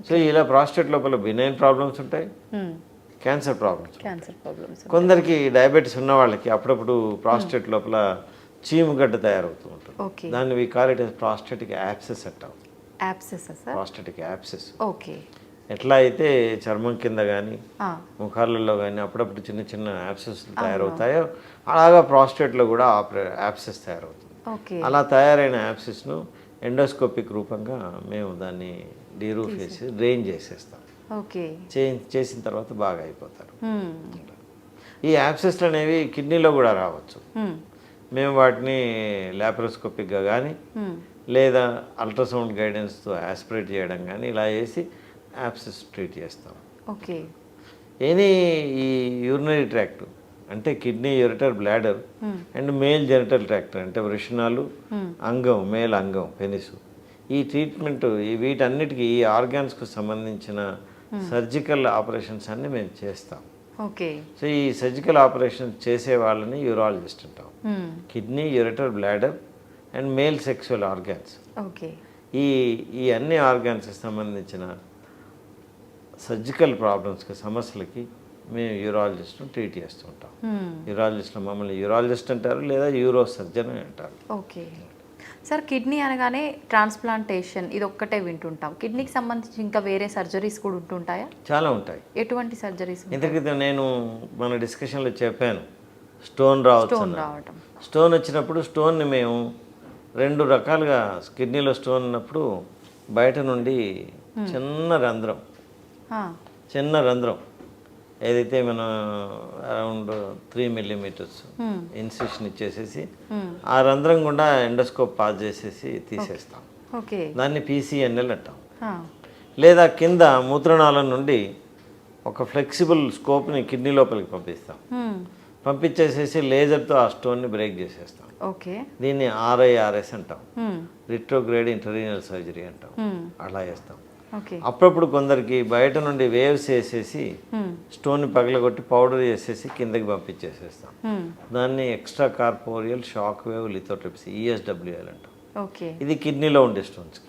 సో ఇలా ప్రాస్టేట్ లోపల బినైన్ ప్రాబ్లమ్స్ ఉంటాయి, క్యాన్సర్ ప్రాబ్లమ్స్. కొందరికి డయాబెటీస్ ఉన్న వాళ్ళకి అప్పుడప్పుడు ప్రాస్టేట్ లోపల చీముగడ్డ తయారవుతూ ఉంటుంది. దాన్ని we call it prostatic abscess అంటాం. ప్రాస్టేటిక్ యాబ్సెస్ ఎట్లా అయితే చర్మం కింద కానీ ముఖాలలో కానీ అప్పుడప్పుడు చిన్న చిన్న యాబ్సెస్ తయారవుతాయో అలాగా ప్రాస్టేట్లో కూడా యాబ్సెస్ తయారవుతుంది. అలా తయారైన యాబ్సెస్ను ఎండోస్కోపిక్ రూపంగా మేము దాన్ని డీరూఫ్ చేసి డ్రైన్ చేసేస్తాం. చేసిన తర్వాత బాగా అయిపోతారు. ఈ యాబ్సెస్లు అనేవి కిడ్నీలో కూడా రావచ్చు. మేము వాటిని ల్యాప్రోస్కోపిక్గా కానీ లేదా అల్ట్రాసౌండ్ గైడెన్స్తో యాస్పిరేట్ చేయడం కానీ ఇలా చేసి యాబ్సెస్ ట్రీట్ చేస్తాం. ఈ యూరినరీ ట్రాక్ట్ అంటే kidney, ureter, bladder and male genital tract అంటే వృషణాలు, అంగం, మేల్ అంగం, పెనిసు. ఈ ట్రీట్మెంట్ వీటన్నిటికీ ఈ ఆర్గాన్స్కు సంబంధించిన సర్జికల్ ఆపరేషన్స్ అన్ని మేము చేస్తాం. సో ఈ సర్జికల్ ఆపరేషన్ చేసే వాళ్ళని యూరాలజిస్ట్ అంటాం. Kidney, ureter, bladder and male sexual organs. ఈ అన్ని ఆర్గాన్స్కి సంబంధించిన సర్జికల్ ప్రాబ్లమ్స్కి సమస్యలకి మేము యూరాలజిస్ట్ను ట్రీట్ చేస్తుంటాం. యూరాలజిస్ట్లో మమ్మల్ని యూరాలజిస్ట్ అంటారు లేదా యూరో సర్జన్ అని అంటారు. సార్, కిడ్నీ అనగానే ట్రాన్స్ప్లాంటేషన్ ఇది ఒక్కటే వింటుంటాం. కిడ్నీకి సంబంధించి ఇంకా వేరే సర్జరీస్ కూడా ఉంటుంటాయా? చాలా ఉంటాయి. ఎటువంటి సర్జరీస్? ఇంతకైతే నేను మన డిస్కషన్లో చెప్పాను స్టోన్ రావటం. స్టోన్ వచ్చినప్పుడు స్టోన్ని మేము 2 రకాలుగా, కిడ్నీలో స్టోన్ ఉన్నప్పుడు బయట నుండి చిన్న రంధ్రం ఏదైతే మనం అరౌండ్ 3 millimeters ఇన్సిషన్ ఇచ్చేసేసి ఆ రంధ్రం గుండా ఎండోస్కోప్ పాస్ చేసేసి తీసేస్తాం. దాన్ని PCNL అంటాం. లేదా కింద మూత్రనాళం నుండి ఒక ఫ్లెక్సిబుల్ స్కోప్ని కిడ్నీ లోపలికి పంపిస్తాం. పంపించేసేసి లేజర్తో ఆ స్టోన్ని బ్రేక్ చేసేస్తాం. దీన్ని RIRS అంటాం, రిట్రోగ్రేడ్ ఇంటర్రీనల్ సర్జరీ అంటాం. అలా చేస్తాం. అప్పుడప్పుడు కొందరికి బయట నుండి వేవ్స్ వేసేసి స్టోన్ని పగలగొట్టి పౌడర్ చేసేసి కిందకి పంపించేసేస్తాం. దాన్ని extra corporeal shock wave lithotripsy ESWL అంటాం. ఇది కిడ్నీలో ఉండే స్టోన్స్కి.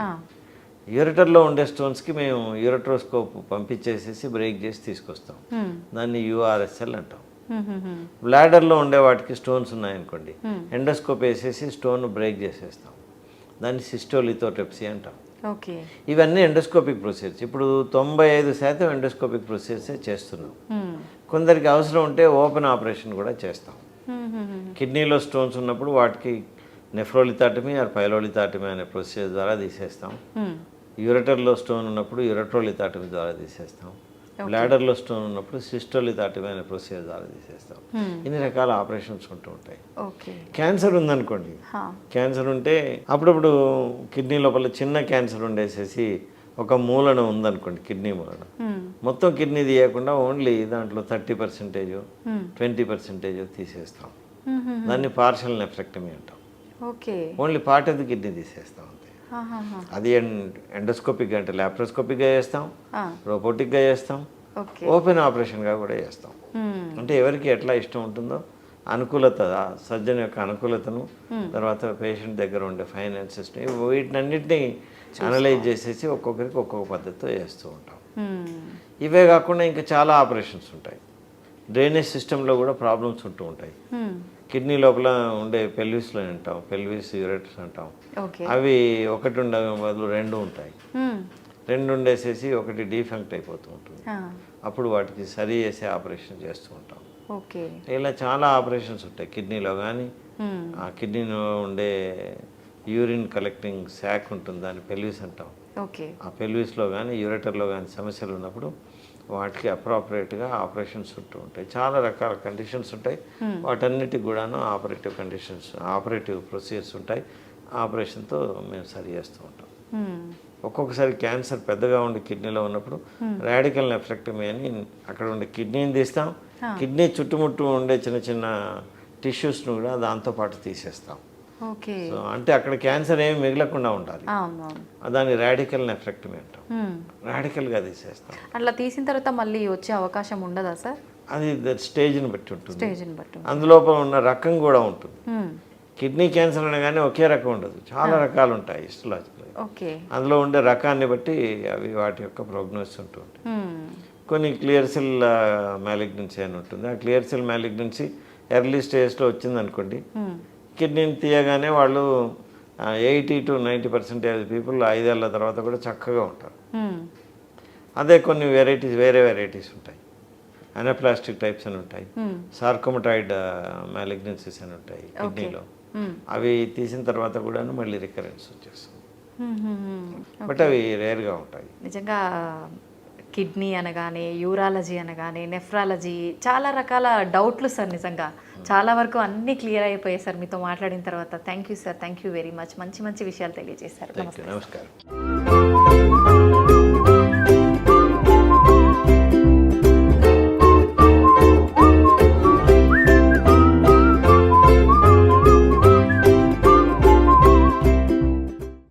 యూరిటర్లో ఉండే స్టోన్స్కి మేము యూరిట్రోస్కోప్ పంపించేసేసి బ్రేక్ చేసి తీసుకొస్తాం. దాన్ని URSL అంటాం. బ్లాడర్లో ఉండే వాటికి స్టోన్స్ ఉన్నాయనుకోండి, ఎండోస్కోప్ వేసేసి స్టోన్ బ్రేక్ చేసేస్తాం. దాన్ని సిస్టోలిథోట్రిప్సీ అంటాం. ఇవన్నీ ఎండోస్కోపిక్ ప్రొసీజర్స్. ఇప్పుడు 95% ఎండోస్కోపిక్ ప్రొసీజర్సే చేస్తున్నాం. కొందరికి అవసరం ఉంటే ఓపెన్ ఆపరేషన్ కూడా చేస్తాం. కిడ్నీలో స్టోన్స్ ఉన్నప్పుడు వాటికి నెఫ్రోలిథాటమీ ఆర్ పైలోలిథాటమీ అనే ప్రొసీజర్ ద్వారా తీసేస్తాం. యూరెటర్లో స్టోన్ ఉన్నప్పుడు యూరెట్రోలిథాటమీ ద్వారా తీసేస్తాం. బ్లాడర్లో స్టోన్ ఉన్నప్పుడు సిస్టోలిథాటమీ అనే ప్రొసీజర్ ద్వారా తీసేస్తాం. ఇన్ని రకాల ఆపరేషన్స్ ఉంటూ ఉంటాయి. క్యాన్సర్ ఉందనుకోండి, క్యాన్సర్ ఉంటే అప్పుడప్పుడు కిడ్నీ లోపల చిన్న క్యాన్సర్ ఉండేసేసి ఒక మూలన ఉందనుకోండి, కిడ్నీ మూలన, మొత్తం కిడ్నీ తీయకుండా ఓన్లీ దాంట్లో 30%, 20% తీసేస్తాం. దాన్ని పార్షల్ నెఫ్రెక్టమీ అంటాం. Only part of the kidney తీసేస్తాం అంతే. ఆహాహా. అది ఎండోస్కోపిక్గా అంటే ల్యాప్రోస్కోపిక్గా చేస్తాం, ఆ, రోబోటిక్గా చేస్తాం, ఓకే. ఓపెన్ ఆపరేషన్గా కూడా చేస్తాం. అంటే ఎవరికి ఎట్లా ఇష్టం ఉంటుందో అనుకూలత, సర్జన్ యొక్క అనుకూలతను, తర్వాత పేషెంట్ దగ్గర ఉండే ఫైనాన్సెస్ని, వీటినన్నింటినీ అనలైజ్ చేసేసి ఒక్కొక్కరికి ఒక్కొక్క పద్ధతితో చేస్తూ ఉంటాం. ఇవే కాకుండా ఇంకా చాలా ఆపరేషన్స్ ఉంటాయి. డ్రైనేజ్ సిస్టంలో కూడా ప్రాబ్లమ్స్ ఉంటూ ఉంటాయి. కిడ్నీ లోపల ఉండే పెల్విస్లో అంటాం, పెల్విస్ యూరేటర్స్ అంటాం. ఓకే. అవి ఒకటి ఉండే బదులు రెండు ఉంటాయి. రెండు ఉండేసేసి ఒకటి డీఫంక్ట్ అయిపోతూ ఉంటుంది. అప్పుడు వాటికి సరి చేసే ఆపరేషన్ చేస్తూ ఉంటాం. ఓకే. ఇలా చాలా ఆపరేషన్స్ ఉంటాయి కిడ్నీలో. కానీ ఆ కిడ్నీలో ఉండే యూరిన్ కలెక్టింగ్ శాక్ ఉంటుంది, దాన్ని పెల్విస్ అంటాం. ఓకే. ఆ పెల్విస్లో కానీ యూరేటర్లో కానీ సమస్యలు ఉన్నప్పుడు వాటికి అప్రాపరేట్గా ఆపరేషన్స్ ఉంటూ ఉంటాయి. చాలా రకాల కండిషన్స్ ఉంటాయి. వాటన్నిటికి కూడాను ఆపరేటివ్ ప్రొసీజర్స్ ఉంటాయి. ఆపరేషన్తో మేము సరి చేస్తూ ఉంటాం. ఒక్కొక్కసారి క్యాన్సర్ పెద్దగా ఉండి కిడ్నీలో ఉన్నప్పుడు రాడికల్ నెఫ్రెక్టమీ అని అక్కడ ఉండే కిడ్నీని తీస్తాం. కిడ్నీ చుట్టుముట్టు ఉండే చిన్న చిన్న టిష్యూస్ను కూడా దాంతోపాటు తీసేస్తాం. ఓకే. సో అంటే అక్కడ క్యాన్సర్ ఏమి మిగలకుండా ఉండాలి. దాన్ని రాడికల్ నెఫ్రెక్టమీ అంటాం. రాడికల్గా తీసేస్తాం. అట్లా తీసిన తర్వాత మళ్ళీ వచ్చే అవకాశం ఉండదా సార్? అది స్టేజ్ని బట్టి ఉంటుంది. స్టేజ్ని బట్టి. అందులోపల ఉన్న రకం కూడా ఉంటుంది. కిడ్నీ క్యాన్సర్ అనగానే ఒకే రకం ఉండదు, చాలా రకాలు ఉంటాయి హిస్టలాజికల్. ఓకే. అందులో ఉండే రకాన్ని బట్టి అవి వాటి యొక్క ప్రోగ్నోసిస్ ఉంటూ ఉంటాయి. కొన్ని క్లియర్ సెల్ మ్యాలిగ్నెన్సీ అని ఉంటుంది. ఆ క్లియర్ సెల్ మ్యాలిగ్నెన్సీ ఎర్లీ స్టేజ్లో వచ్చిందనుకోండి, కిడ్నీని తీయగానే వాళ్ళు 80 to 90% పీపుల్ 5 ఏళ్ళ తర్వాత కూడా చక్కగా ఉంటారు. అదే కొన్ని వేరే వెరైటీస్ ఉంటాయి. అనప్లాస్టిక్ టైప్స్ అని ఉంటాయి, సార్కోమటాయిడ్ మ్యాలిగ్నెన్సీస్ అని ఉంటాయి కిడ్నీలో. అవి తీసిన తర్వాత కూడా మళ్ళీ రికరెన్స్ వచ్చేస్తుంది. బట్ అవి రేర్గా ఉంటాయి. నిజంగా కిడ్నీ అనగానే, యూరాలజీ అనగానే, నెఫ్రాలజీ, చాలా రకాల డౌట్లు సార్. నిజంగా చాలా వరకు అన్నీ క్లియర్ అయిపోయాయి సార్ మీతో మాట్లాడిన తర్వాత. Thank you sir, thank you very much. మంచి మంచి విషయాలు తెలియజేశారు. నమస్కారం.